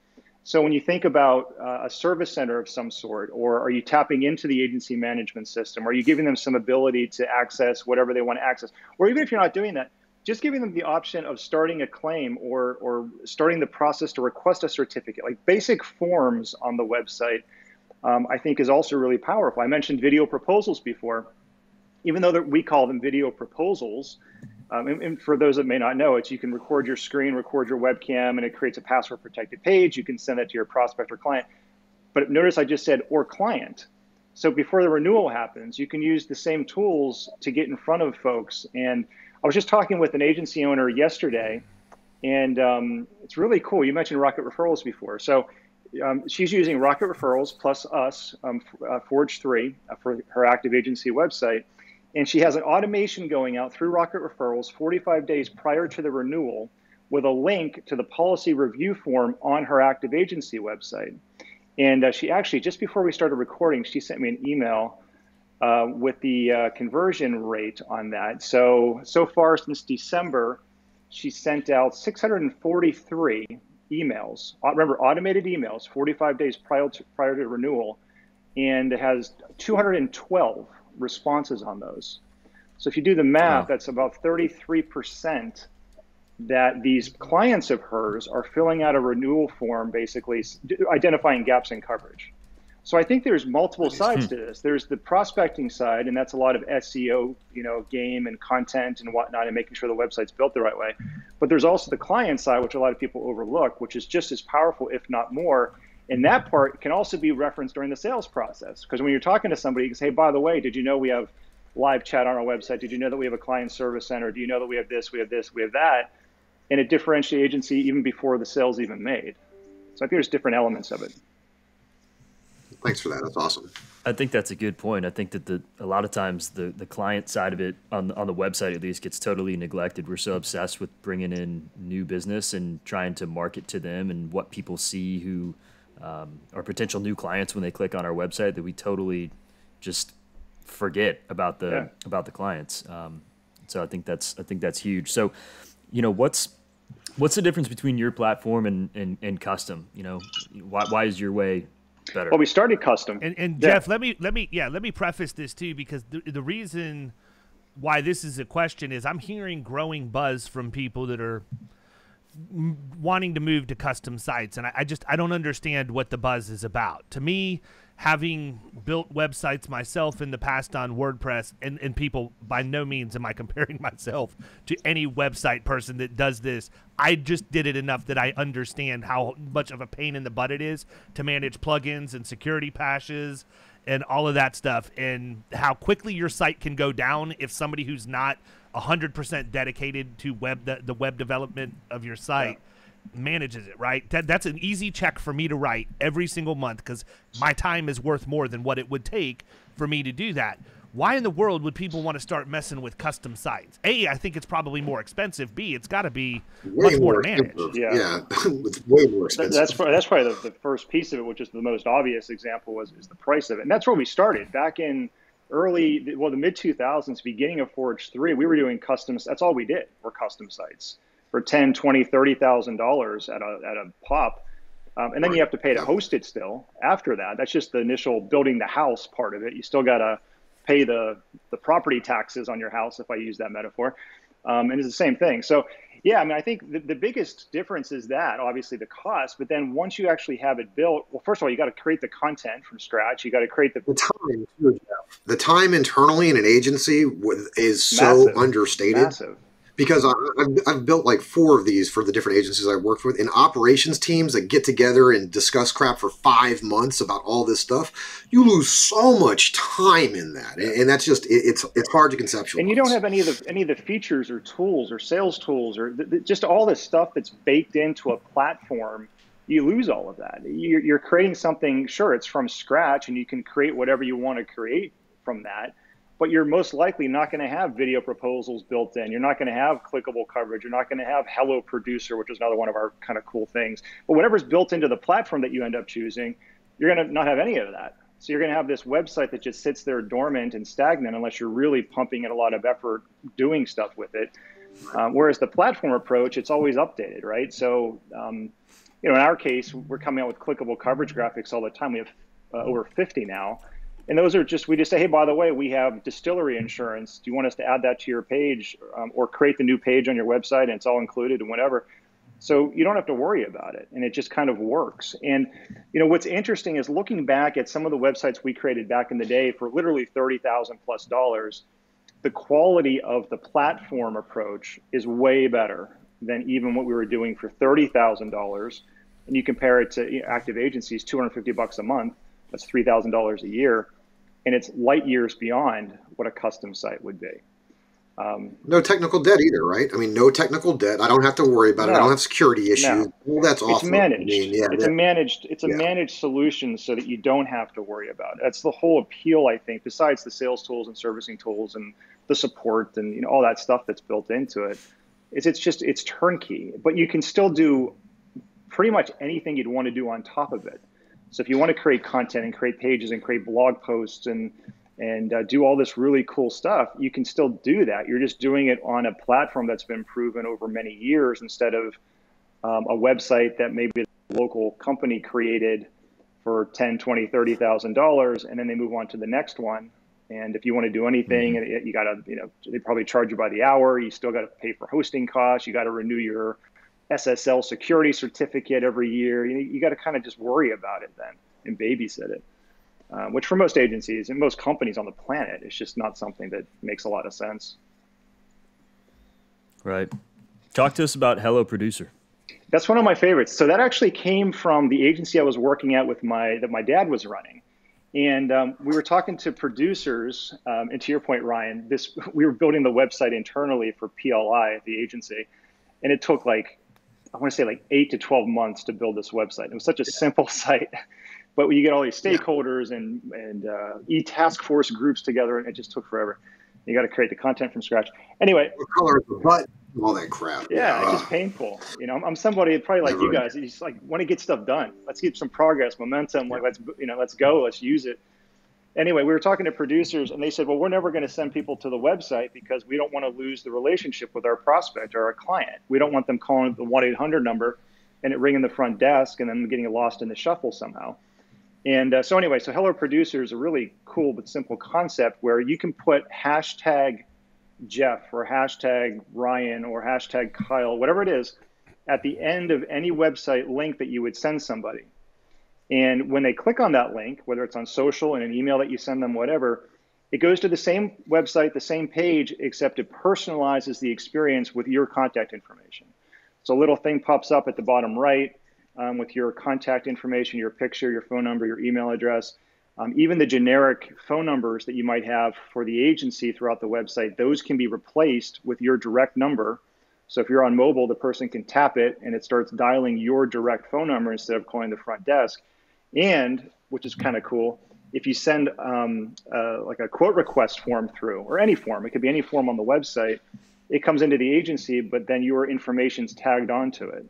So when you think about a service center of some sort, or are you tapping into the agency management system? Are you giving them some ability to access whatever they want to access? Or even if you're not doing that, just giving them the option of starting a claim or starting the process to request a certificate, like basic forms on the website, I think is also really powerful. I mentioned video proposals before. Even though we call them video proposals, and for those that may not know, it's you can record your screen, record your webcam, and it creates a password protected page. You can send that to your prospect or client. But notice I just said or client. So before the renewal happens, you can use the same tools to get in front of folks. And I was just talking with an agency owner yesterday, and it's really cool. You mentioned Rocket Referrals before. So she's using Rocket Referrals plus us, Forge 3, for her active agency website. And she has an automation going out through Rocket Referrals 45 days prior to the renewal with a link to the policy review form on her active agency website. And she actually, just before we started recording, she sent me an email with the conversion rate on that. So far since December, she sent out 643 emails. Remember, automated emails, 45 days prior to renewal, and it has 212 responses on those. So if you do the math, that's about 33% that these clients of hers are filling out a renewal form, basically identifying gaps in coverage. So I think there's multiple sides to this. There's the prospecting side, and that's a lot of SEO, game and content and whatnot, and making sure the website's built the right way. But there's also the client side, which a lot of people overlook, which is just as powerful, if not more. And that part can also be referenced during the sales process. Because when you're talking to somebody, you can say, hey, by the way, did you know we have live chat on our website? Did you know that we have a client service center? Do you know that we have this, we have this, we have that? And it differentiates agency even before the sale's even made. So I think there's different elements of it. Thanks for that. That's awesome. I think that's a good point. I think that a lot of times the client side of it on the website at least gets totally neglected. We're so obsessed with bringing in new business and trying to market to them and what people see who are potential new clients when they click on our website that we totally just forget about the clients. So I think that's huge. So, what's the difference between your platform and custom? Why is your way better? Well, we started custom. And Jeff, let me preface this too, because the reason why this is a question is I'm hearing growing buzz from people that are wanting to move to custom sites, and I don't understand what the buzz is about. To me, having built websites myself in the past on WordPress, and people, by no means am I comparing myself to any website person that does this. I just did it enough that I understand how much of a pain in the butt it is to manage plugins and security patches and all of that stuff, and how quickly your site can go down if somebody who's not 100% dedicated to the web development of your site manages it, right? That's an easy check for me to write every single month because my time is worth more than what it would take for me to do that. Why in the world would people want to start messing with custom sites? A, I think it's probably more expensive. B, it's got to be much more to manage. Yeah, it's way more expensive. That's probably the first piece of it, which is the most obvious example is the price of it. And that's where we started back in the mid-2000s, beginning of Forge 3, we were doing customs. That's all we did were custom sites for $10,000, $20,000, $30,000 at a pop. And then you have to pay to host it still after that. That's just the initial building the house part of it. You still got to pay the property taxes on your house, if I use that metaphor. And it's the same thing. So yeah, I mean, I think the biggest difference is that obviously the cost, but then once you actually have it built, well, first of all, you got to create the content from scratch. You got to create the time too, Jeff. The time internally in an agency is so massive, understated. massive. Because I've built like 4 of these for the different agencies I've worked with, in operations teams that get together and discuss crap for 5 months about all this stuff. You lose so much time in that, and that's just it's hard to conceptualize. And you don't have any of the features or tools or sales tools or just all this stuff that's baked into a platform. You lose all of that. You're creating something. Sure, it's from scratch, and you can create whatever you want to create from that. But you're most likely not going to have video proposals built in. You're not going to have clickable coverage. You're not going to have Hello Producer, which is another one of our kind of cool things. But whatever's built into the platform that you end up choosing, you're going to not have any of that. So you're going to have this website that just sits there dormant and stagnant unless you're really pumping in a lot of effort doing stuff with it. Whereas the platform approach, it's always updated, right? So, in our case, we're coming out with clickable coverage graphics all the time. We have over 50 now. And those are we just say, hey, by the way, we have distillery insurance. Do you want us to add that to your page or create the new page on your website and it's all included and whatever? So you don't have to worry about it. And it just kind of works. And, what's interesting is looking back at some of the websites we created back in the day for literally $30,000+, the quality of the platform approach is way better than even what we were doing for $30,000. And you compare it to active agencies, $250 a month. That's $3,000 a year. And it's light years beyond what a custom site would be. No technical debt either, right? I mean, no technical debt. I don't have to worry about it. I don't have security issues. No. Well, that's awesome. It's managed. I mean, yeah, it's a managed solution so that you don't have to worry about it. That's the whole appeal, I think, besides the sales tools and servicing tools and the support and all that stuff that's built into it. It's turnkey, but you can still do pretty much anything you'd want to do on top of it. So if you want to create content and create pages and create blog posts and do all this really cool stuff, you can still do that. You're just doing it on a platform that's been proven over many years instead of a website that maybe a local company created for $10,000, $20,000, $30,000, and then they move on to the next one. And if you want to do anything, you got to, they probably charge you by the hour. You still got to pay for hosting costs. You got to renew your SSL security certificate every year. You got to kind of just worry about it then and babysit it, which for most agencies and most companies on the planet, it's just not something that makes a lot of sense. Right. Talk to us about Hello Producer. That's one of my favorites. So that actually came from the agency I was working at that my dad was running. And we were talking to producers, and to your point, Ryan, we were building the website internally for PLI, the agency, and it took I want to say 8 to 12 months to build this website. It was such a simple site, but you get all these stakeholders and e-task force groups together, and it just took forever. You got to create the content from scratch. Anyway, what color is the button? All that crap. Yeah, it's just painful. I'm somebody probably like you guys. You just want to get stuff done. Let's get some progress, momentum. Let's go. Let's use it. Anyway, we were talking to producers, and they said, well, we're never going to send people to the website because we don't want to lose the relationship with our prospect or our client. We don't want them calling the 1-800 number and it ringing the front desk and then getting lost in the shuffle somehow. And so Hello Producer is a really cool but simple concept where you can put hashtag Jeff or hashtag Ryan or hashtag Kyle, whatever it is, at the end of any website link that you would send somebody. And when they click on that link, whether it's on social, in an email that you send them, whatever, it goes to the same website, the same page, except it personalizes the experience with your contact information. So a little thing pops up at the bottom right with your contact information, your picture, your phone number, your email address. Even the generic phone numbers that you might have for the agency throughout the website, those can be replaced with your direct number. So if you're on mobile, the person can tap it and it starts dialing your direct phone number instead of calling the front desk. And, which is kind of cool, if you send a quote request form through, or any form, it could be any form on the website, it comes into the agency, but then your information's tagged onto it.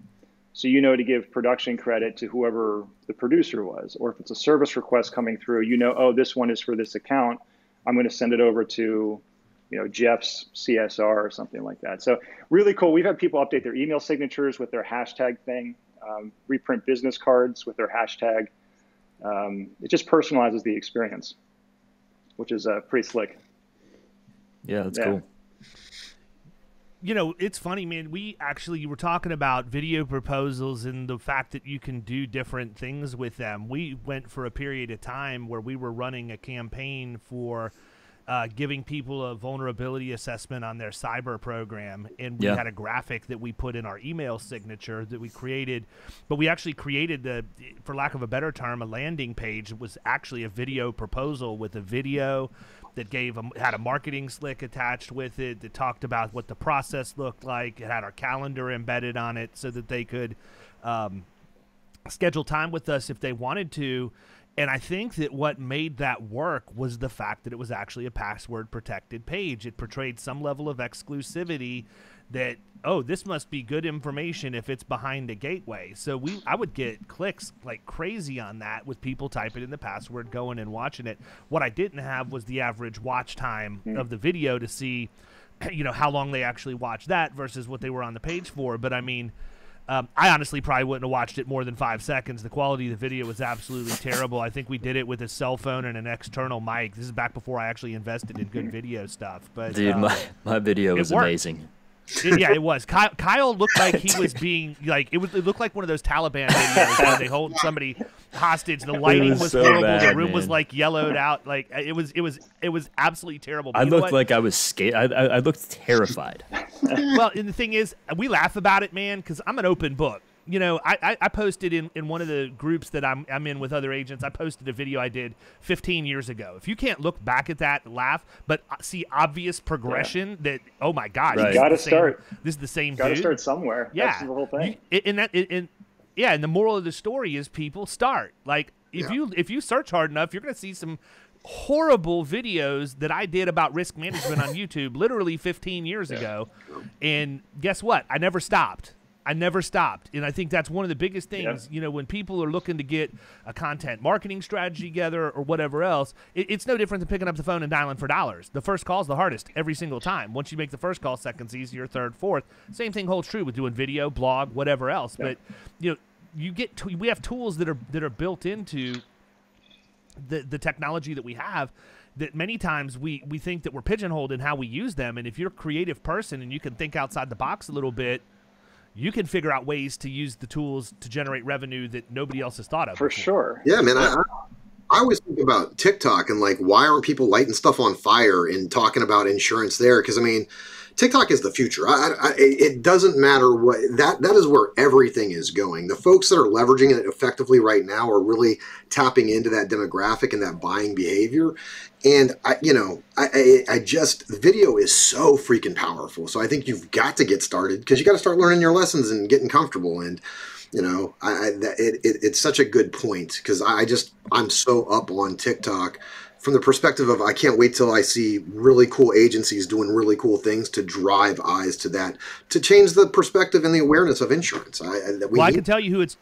So to give production credit to whoever the producer was. Or if it's a service request coming through, oh, this one is for this account. I'm going to send it over to Jeff's CSR or something like that. So really cool. We've had people update their email signatures with their hashtag thing, reprint business cards with their hashtag. It just personalizes the experience. which is pretty slick. Yeah, that's cool. You know, it's funny, man. You were talking about video proposals and the fact that you can do different things with them. We went for a period of time where we were running a campaign for giving people a vulnerability assessment on their cyber program. And we had a graphic that we put in our email signature that we created. But we actually created, for lack of a better term, a landing page. It was actually a video proposal with a video that had a marketing slick attached with it that talked about what the process looked like. It had our calendar embedded on it so that they could schedule time with us if they wanted to. And I think that what made that work was the fact that it was actually a password protected page. It portrayed some level of exclusivity that, oh, this must be good information if it's behind a gateway. So I would get clicks like crazy on that with people typing in the password, going and watching it. What I didn't have was the average watch time of the video to see, you know, how long they actually watched that versus what they were on the page for. But I mean, I honestly probably wouldn't have watched it more than 5 seconds. The quality of the video was absolutely terrible. I think we did it with a cell phone and an external mic. This is back before I actually invested in good video stuff. But dude, my video was amazing. It was. Kyle looked like he was being like it looked like one of those Taliban videos where they hold somebody hostage. The lighting was so horrible. bad, the room was man. like yellowed out. Like it was absolutely terrible. But I you know looked what? like I was scared. I looked terrified. Well, and the thing is, we laugh about it, man, because I'm an open book. You know, I posted in one of the groups that I'm in with other agents, I posted a video I did 15 years ago. If you can't look back at that and laugh, but see obvious progression that, oh my God, Right. You got to start. This is the same Got to dude. start somewhere. Yeah. That's the whole thing. And the moral of the story is people start. Like, if you search hard enough, you're going to see some horrible videos that I did about risk management on YouTube literally 15 years ago. And guess what? I never stopped. And I think that's one of the biggest things, you know, when people are looking to get a content marketing strategy together or whatever else, it's no different than picking up the phone and dialing for dollars. The first call is the hardest every single time. Once you make the first call, second's easier, third, fourth. Same thing holds true with doing video, blog, whatever else. But, you know, we have tools that are built into the technology that we have that many times we think that we're pigeonholed in how we use them. And if you're a creative person and you can think outside the box a little bit, you can figure out ways to use the tools to generate revenue that nobody else has thought of. For before. sure. Yeah, man. I always think about TikTok and like, why aren't people lighting stuff on fire and talking about insurance there? Because I mean, TikTok is the future. It doesn't matter what that is where everything is going. The folks that are leveraging it effectively right now are really tapping into that demographic and that buying behavior. And I just video is so freaking powerful. So I think you've got to get started because you got to start learning your lessons and getting comfortable. And you know, it's such a good point because I'm so up on TikTok. From the perspective of I can't wait till I see really cool agencies doing really cool things to drive eyes to that, to change the perspective and the awareness of insurance. I can tell you who it's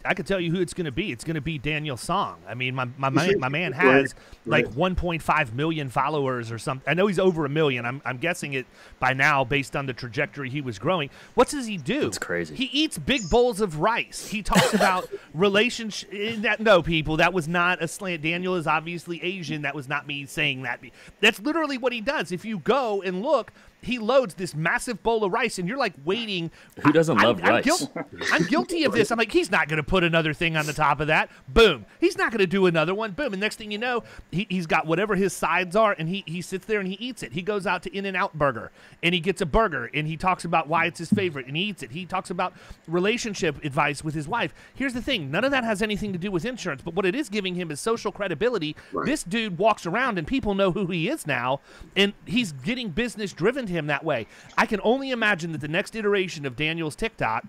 going to be. It's going to be Daniel Song. I mean, my man has like 1.5 million followers or something. I know he's over 1 million. I'm guessing it by now based on the trajectory he was growing. What does he do? It's crazy. He eats big bowls of rice. He talks about relationship. No, people, that was not a slant. Daniel is obviously Asian. That was not me saying that. That's literally what he does. If you go and look, he loads this massive bowl of rice, and you're like waiting. Who doesn't love rice? I'm guilty of this. I'm like, he's not going to put another thing on the top of that. Boom. He's not going to do another one. Boom. And next thing you know, he's got whatever his sides are, and he sits there and he eats it. He goes out to In-N-Out Burger, and he gets a burger, and he talks about why it's his favorite, and he eats it. He talks about relationship advice with his wife. Here's the thing. None of that has anything to do with insurance, but what it is giving him is social credibility. Right. This dude walks around, and people know who he is now, and he's getting business driven to him that way. I can only imagine that the next iteration of Daniel's TikTok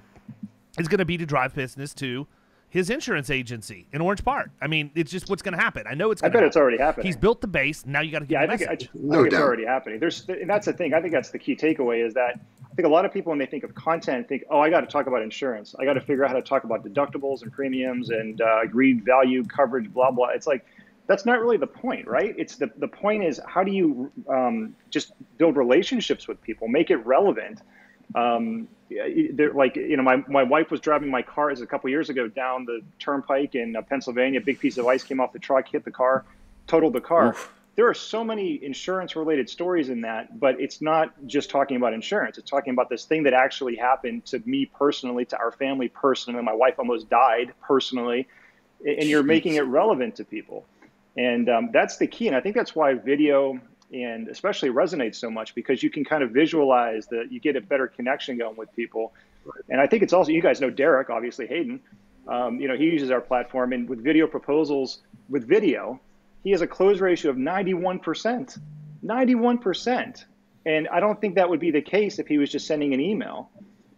is going to be to drive business to his insurance agency in Orange Park. I mean, it's just what's going to happen. I know it's going to happen. It's already happening. He's built the base. Now you got to get the message. I think it's already happening. And that's the thing. I think that's the key takeaway is that I think a lot of people, when they think of content, think, oh, I got to talk about insurance. I got to figure out how to talk about deductibles and premiums and agreed value coverage, blah, blah. It's like, that's not really the point, right? It's the point is how do you just build relationships with people, make it relevant. Like, you know, my wife was driving my car a couple years ago down the turnpike in Pennsylvania. A big piece of ice came off the truck, hit the car, totaled the car. Oof. there are so many insurance-related stories in that, but it's not just talking about insurance. It's talking about this thing that actually happened to me personally, to our family personally. My wife almost died personally, and you're making it relevant to people. And that's the key. And I think that's why video and especially resonates so much, because you can kind of visualize that you get a better connection going with people. And I think it's also, you guys know Derek, obviously Hayden, he uses our platform, and with video proposals, with video, he has a close ratio of 91%, 91%. And I don't think that would be the case if he was just sending an email.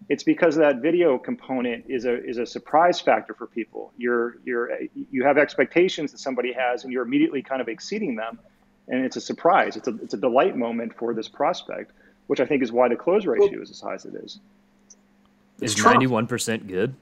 It's because that video component is a surprise factor for people. You have expectations that somebody has, and you're immediately kind of exceeding them. And it's a surprise. It's a delight moment for this prospect, which I think is why the close ratio is as high as it is. Is 91% good?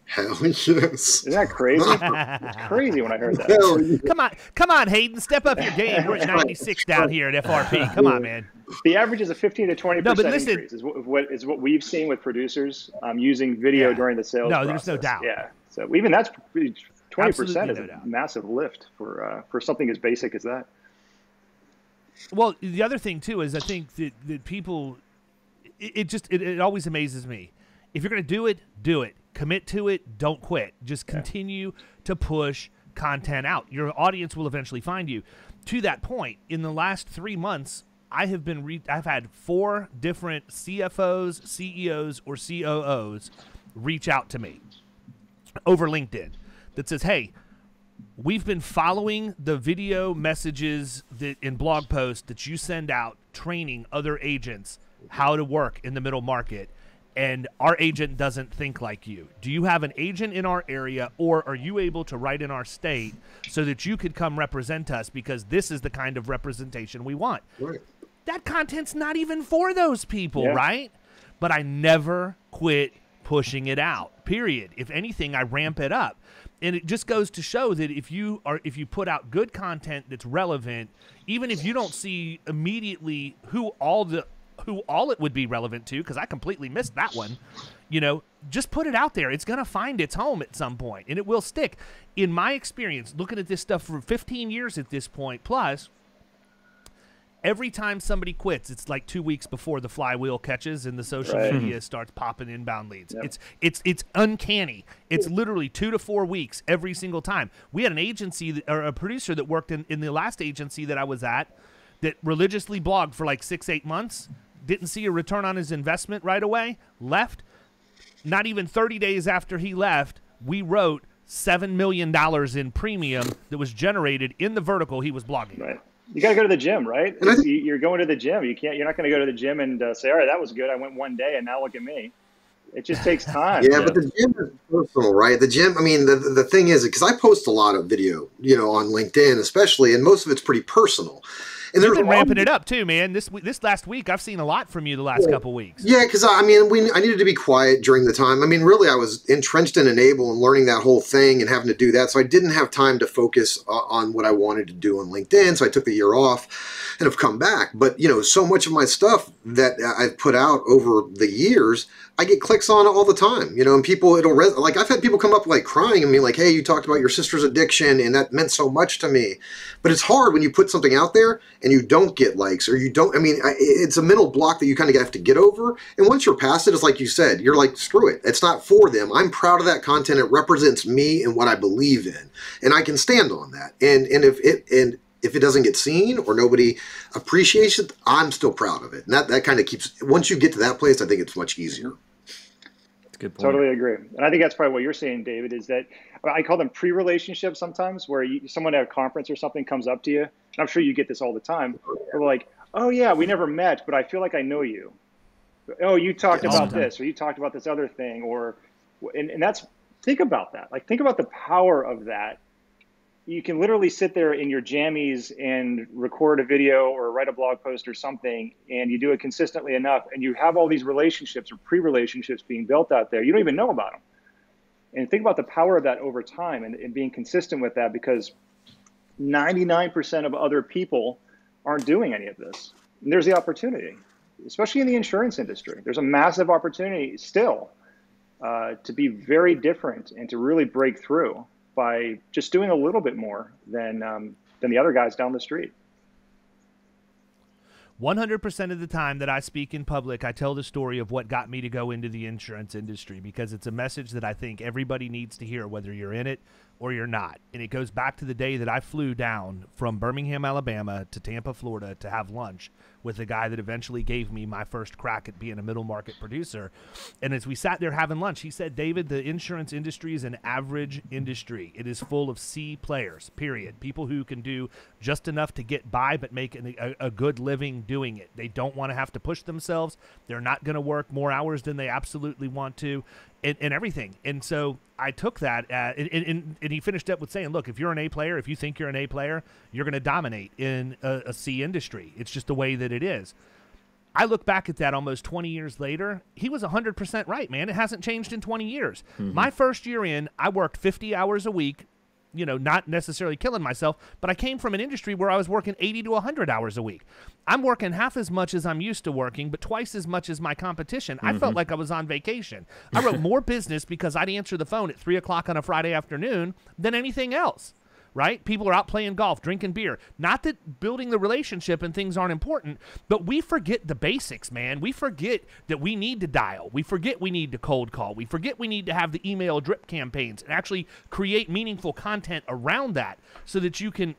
Hell yes. Isn't that crazy? It's crazy when I heard that. Yeah. Come on, Hayden, step up your game. We're at 96 down here at FRP. Come on, man. The average is a 15 to 20% increase. Is what we've seen with producers using video during the sales process. There's no doubt. Yeah. So even that's 20% is a massive lift for something as basic as that. Well, the other thing too is I think that people, it always amazes me. If you're going to do it. Commit to it. Don't quit. Just continue to push content out. Your audience will eventually find you. To that point, in the last 3 months, I've had 4 different CFOs, CEOs, or COOs reach out to me over LinkedIn that says, "Hey, we've been following the video messages in blog posts that you send out, training other agents how to work in the middle market. And our agent doesn't think like you. Do you have an agent in our area, or are you able to write in our state so that you could come represent us, because this is the kind of representation we want?" Right. That content's not even for those people, right? But I never quit pushing it out, period. If anything, I ramp it up. And it just goes to show that if you put out good content that's relevant, even if you don't see immediately who all it would be relevant to, because I completely missed that one, just put it out there. It's going to find its home at some point, and it will stick. In my experience, looking at this stuff for 15 years at this point, plus, every time somebody quits, it's like 2 weeks before the flywheel catches and the social media starts popping inbound leads. Yep. It's uncanny. It's literally 2 to 4 weeks every single time. We had an agency or a producer that worked in the last agency that I was at that religiously blogged for like 6-8 months. Didn't see a return on his investment right away, left. Not even 30 days after he left, we wrote $7 million in premium that was generated in the vertical he was blogging. Right. You got to go to the gym, right? You're going to the gym. You're not going to go to the gym and say, "All right, that was good. I went one day, and now look at me." It just takes time. Yeah, but the gym is personal, right? The gym, I mean, the thing is, because I post a lot of video, on LinkedIn especially, and most of it's pretty personal. And you've been ramping it up too, man. This last week, I've seen a lot from you the last couple weeks. Yeah, because I needed to be quiet during the time. I mean, really, I was entrenched in Enable and learning that whole thing and having to do that. So I didn't have time to focus on what I wanted to do on LinkedIn. So I took the year off and have come back. But, so much of my stuff that I've put out over the years, I get clicks on all the time, and people, like I've had people come up like crying and be like, "Hey, you talked about your sister's addiction and that meant so much to me." But it's hard when you put something out there and you don't get likes, or you don't, it's a mental block that you kind of have to get over. And once you're past it, it's like you said, you're like, screw it. It's not for them. I'm proud of that content. It represents me and what I believe in, and I can stand on that. And if it doesn't get seen or nobody appreciates it, I'm still proud of it. And that kind of keeps, once you get to that place, I think it's much easier. Good point. Totally agree. And I think that's probably what you're saying, David, is that I call them pre-relationships sometimes, where someone at a conference or something comes up to you. And I'm sure you get this all the time. They're like, "Oh, yeah, we never met, but I feel like I know you. Oh, you talked about this, or you talked about this other thing." And that's, think about that. Like, think about the power of that. You can literally sit there in your jammies and record a video or write a blog post or something, and you do it consistently enough, and you have all these relationships or pre-relationships being built out there. You don't even know about them. And think about the power of that over time and being consistent with that, because 99% of other people aren't doing any of this. And there's the opportunity, especially in the insurance industry. There's a massive opportunity still to be very different and to really break through by just doing a little bit more than the other guys down the street. 100% of the time that I speak in public, I tell the story of what got me to go into the insurance industry, because it's a message that I think everybody needs to hear, whether you're in it or you're not. And it goes back to the day that I flew down from Birmingham, Alabama to Tampa, Florida to have lunch with the guy that eventually gave me my first crack at being a middle market producer. And as we sat there having lunch, he said, David, the insurance industry is an average industry. It is full of C players, period. People who can do just enough to get by but make a good living doing it. They don't want to have to push themselves. They're not going to work more hours than they absolutely want to. And everything. And so I took that, and he finished up with saying, look, if you're an A player, if you think you're an A player, you're going to dominate in a C industry. It's just the way that it is. I look back at that almost 20 years later. He was 100% right, man. It hasn't changed in 20 years. Mm-hmm. My first year in, I worked 50 hours a week, you know, not necessarily killing myself, but I came from an industry where I was working 80 to 100 hours a week. I'm working half as much as I'm used to working, but twice as much as my competition. I felt like I was on vacation. I wrote more business because I'd answer the phone at 3 o'clock on a Friday afternoon than anything else. Right? People are out playing golf, drinking beer. Not that building the relationship and things aren't important, but we forget the basics, man. We forget that we need to dial. We forget we need to cold call. We forget we need to have the email drip campaigns and actually create meaningful content around that so that you can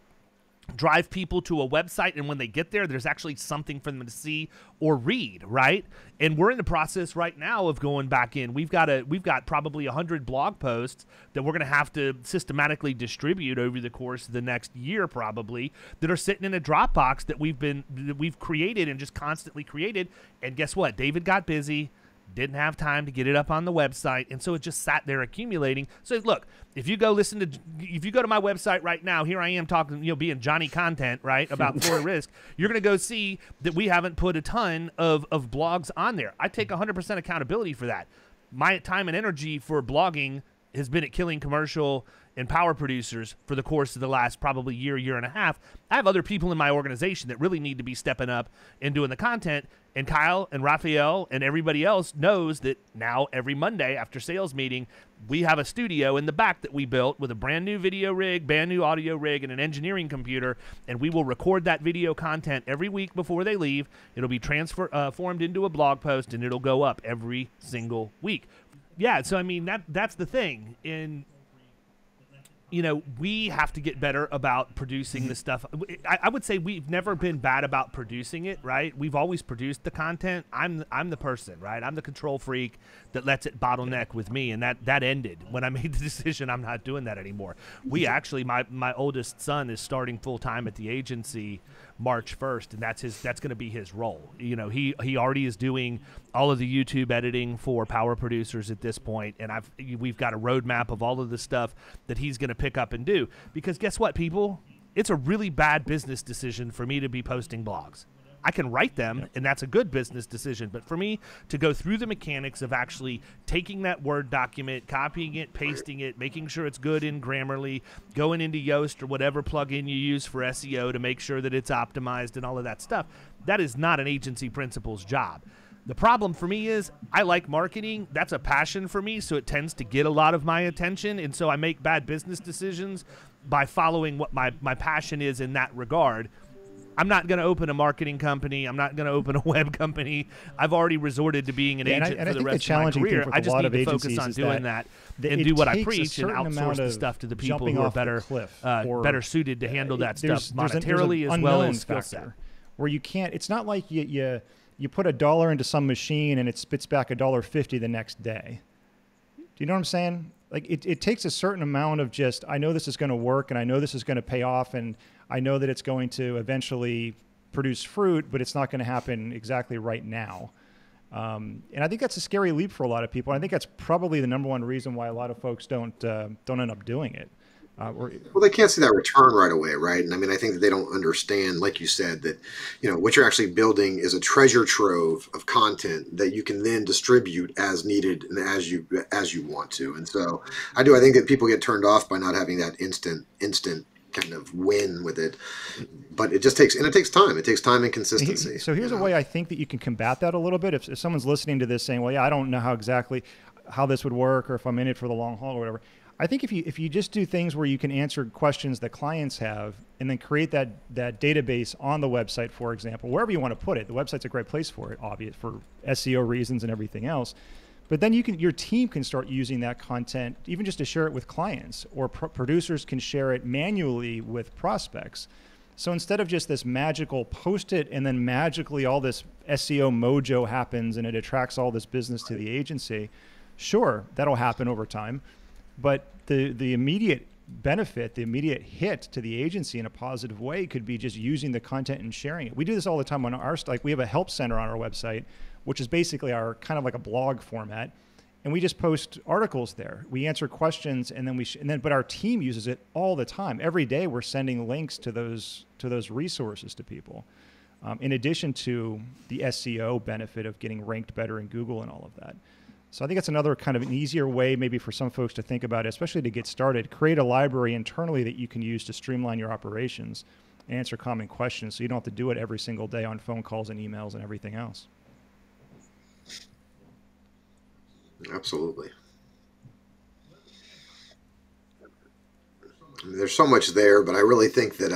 drive people to a website, and when they get there, there's actually something for them to see or read, right? And we're in the process right now of going back in. We've got probably 100 blog posts that we're going to have to systematically distribute over the course of the next year, probably, that are sitting in a Dropbox that we've created and just constantly created. And guess what? David got busy. Didn't have time to get it up on the website, and so it just sat there accumulating. So look, if you go to my website right now, here I am talking, being Johnny content, right, about Florida risk, you're going to go see that we haven't put a ton of blogs on there. I take 100% accountability for that. My time and energy for blogging has been at killing commercial and power producers for the course of the last probably year and a half. I have other people in my organization that really need to be stepping up and doing the content. And Kyle and Raphael and everybody else knows that now every Monday after sales meeting, we have a studio in the back that we built with a brand new video rig, brand new audio rig, and an engineering computer. And we will record that video content every week before they leave. It'll be formed into a blog post, and it'll go up every single week. Yeah, so I mean, that's the thing. We have to get better about producing the stuff. I would say we've never been bad about producing it, right? We've always produced the content. I'm the person, right? I'm the control freak that lets it bottleneck with me, and that ended when I made the decision I'm not doing that anymore. We actually, my oldest son is starting full time at the agency March 1st, and that's going to be his role. He already is doing all of the YouTube editing for power producers at this point, and we've got a roadmap of all of the stuff that he's going to pick up and do. Because guess what, people? It's a really bad business decision for me to be posting blogs. I can write them, and that's a good business decision. But for me to go through the mechanics of actually taking that Word document, copying it, pasting it, making sure it's good in Grammarly, going into Yoast or whatever plugin you use for SEO to make sure that it's optimized and all of that stuff, that is not an agency principal's job. The problem for me is I like marketing. That's a passion for me, so it tends to get a lot of my attention. And so I make bad business decisions by following what my passion is in that regard. I'm not going to open a marketing company. I'm not going to open a web company. I've already resorted to being an agent for the rest of my career. I just need to focus on doing that and do what I preach and outsource the stuff to the people who are better suited to handle that stuff monetarily as well as skill set. Where you can't. It's not like you put $1 into some machine and it spits back $1.50 the next day. Do you know what I'm saying? Like it takes a certain amount of just, I know this is going to work and I know this is going to pay off and I know that it's going to eventually produce fruit, but it's not going to happen exactly right now. And I think that's a scary leap for a lot of people. I think that's probably the number one reason why a lot of folks don't end up doing it. Well, they can't see that return right away, right? And I mean, I think that they don't understand, like you said, that what you're actually building is a treasure trove of content that you can then distribute as needed and as you want to. And so I think that people get turned off by not having that instant kind of win with it, but it takes time. It takes time and consistency. So here's a way I think that you can combat that a little bit. If someone's listening to this saying, well, yeah, I don't know how this would work or if I'm in it for the long haul or whatever. I think if you just do things where you can answer questions that clients have and then create that database on the website, for example, wherever you want to put it, the website's a great place for it, obvious for SEO reasons and everything else. But then your team can start using that content even just to share it with clients, or producers can share it manually with prospects. So instead of just this magical post it and then magically all this SEO mojo happens and it attracts all this business to the agency, sure, that'll happen over time. But the immediate benefit, the immediate hit to the agency in a positive way could be just using the content and sharing it. We do this all the time on our, like we have a help center on our website, which is basically our kind of like a blog format. And we just post articles there. We answer questions and then but our team uses it all the time. Every day we're sending links to those resources to people. In addition to the SEO benefit of getting ranked better in Google and all of that. So I think that's another kind of an easier way maybe for some folks to think about it, especially to get started. Create a library internally that you can use to streamline your operations and answer common questions so you don't have to do it every single day on phone calls and emails and everything else. Absolutely. I mean, there's so much there, but I really think that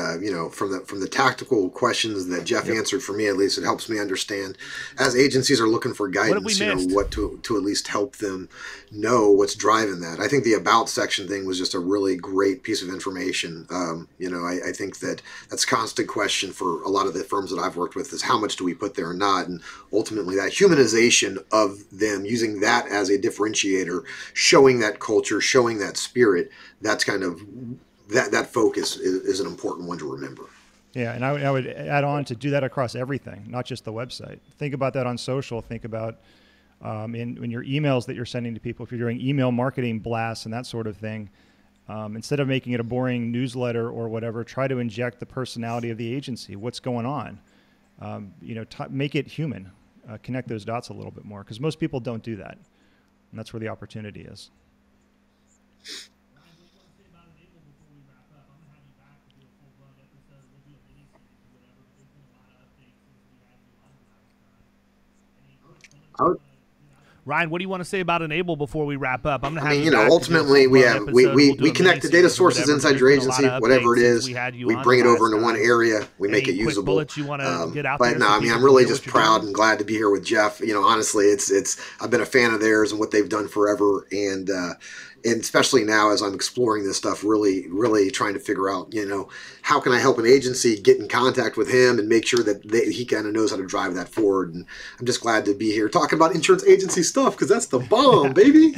from the tactical questions that Jeff answered, for me at least, it helps me understand as agencies are looking for guidance, what to at least help them know what's driving that. I think the about section thing was just a really great piece of information. I think that's a constant question for a lot of the firms that I've worked with is how much do we put there or not, and ultimately that humanization of them, using that as a differentiator, showing that culture, showing that spirit. That's kind of that focus is an important one to remember. Yeah, and I would add on to do that across everything, not just the website. Think about that on social. Think about in your emails that you're sending to people. If you're doing email marketing blasts and that sort of thing, instead of making it a boring newsletter or whatever, try to inject the personality of the agency. What's going on? Make it human. Connect those dots a little bit more, because most people don't do that, and that's where the opportunity is. Ryan, what do you want to say about Enable before we wrap up? Ultimately we connect the data sources inside your agency, whatever it is. We bring it over into one area. We make it usable. You want to get out but there no, I'm really just proud and glad to be here with Jeff. Honestly, it's I've been a fan of theirs and what they've done forever, and especially now as I'm exploring this stuff, really, really trying to figure out, how can I help an agency get in contact with him and make sure that he kind of knows how to drive that forward. And I'm just glad to be here talking about insurance agency stuff, because that's the bomb, baby.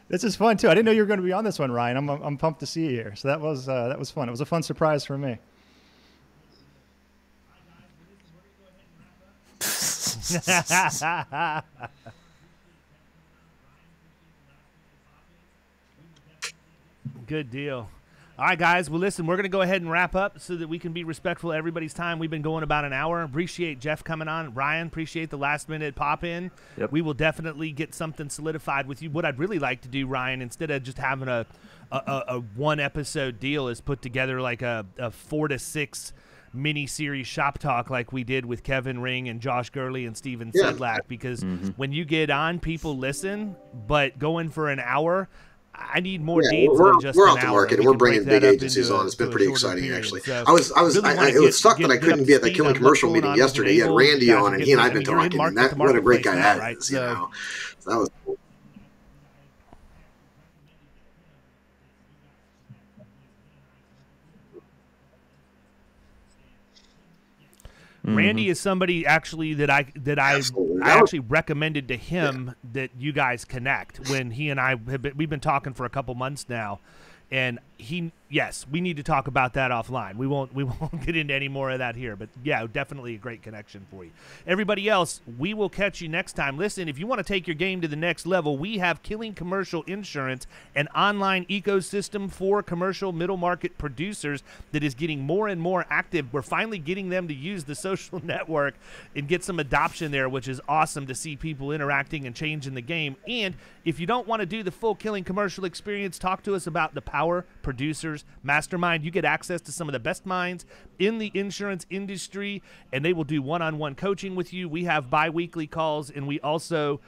This is fun too. I didn't know you were going to be on this one, Ryan. I'm pumped to see you here. So that was fun. It was a fun surprise for me. Good deal. All right, guys. Well, listen, we're going to go ahead and wrap up so that we can be respectful of everybody's time. We've been going about an hour. Appreciate Jeff coming on. Ryan, appreciate the last-minute pop-in. Yep. We will definitely get something solidified with you. What I'd really like to do, Ryan, instead of just having a one-episode deal, is put together like a 4 to 6 mini-series shop talk like we did with Kevin Ring and Josh Gurley and Steven Sedlak, because when you get on, people listen, but going for an hour – I need more deeds than just we're an out the hour. market, and we're bringing big agencies on. It's been pretty exciting, actually. So it was sucked that I couldn't be at that Killing Commercial meeting yesterday. He had Randy on, and he and I have been talking, and what a great guy that is. So that was cool. Randy is somebody actually that I actually recommended to him that you guys connect when he and I we've been talking for a couple months now, and we need to talk about that offline. We won't get into any more of that here, but yeah, definitely a great connection for you. Everybody else, we will catch you next time. Listen, if you want to take your game to the next level, we have Killing Commercial Insurance, an online ecosystem for commercial middle market producers that is getting more and more active. We're finally getting them to use the social network and get some adoption there, which is awesome to see people interacting and changing the game. And if you don't want to do the full Killing Commercial experience, talk to us about the Power Producers Mastermind. You get access to some of the best minds in the insurance industry, and they will do one-on-one coaching with you. We have bi-weekly calls, and we also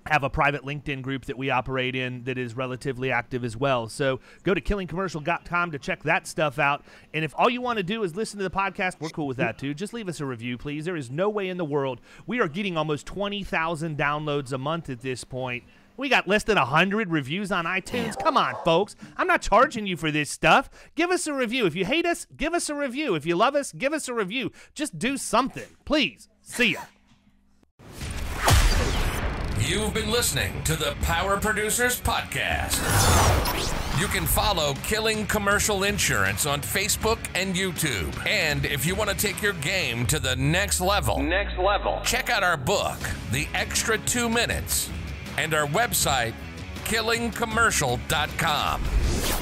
have a private LinkedIn group that we operate in that is relatively active as well. So go to killingcommercial.com to check that stuff out. And if all you want to do is listen to the podcast, we're cool with that too. Just leave us a review, please. There is no way in the world. We are getting almost 20,000 downloads a month at this point. We got less than 100 reviews on iTunes. Come on, folks. I'm not charging you for this stuff. Give us a review. If you hate us, give us a review. If you love us, give us a review. Just do something, please. See ya. You've been listening to the Power Producers Podcast. You can follow Killing Commercial Insurance on Facebook and YouTube. And if you want to take your game to the next level, check out our book, The Extra 2 Minutes, and our website, killingcommercial.com.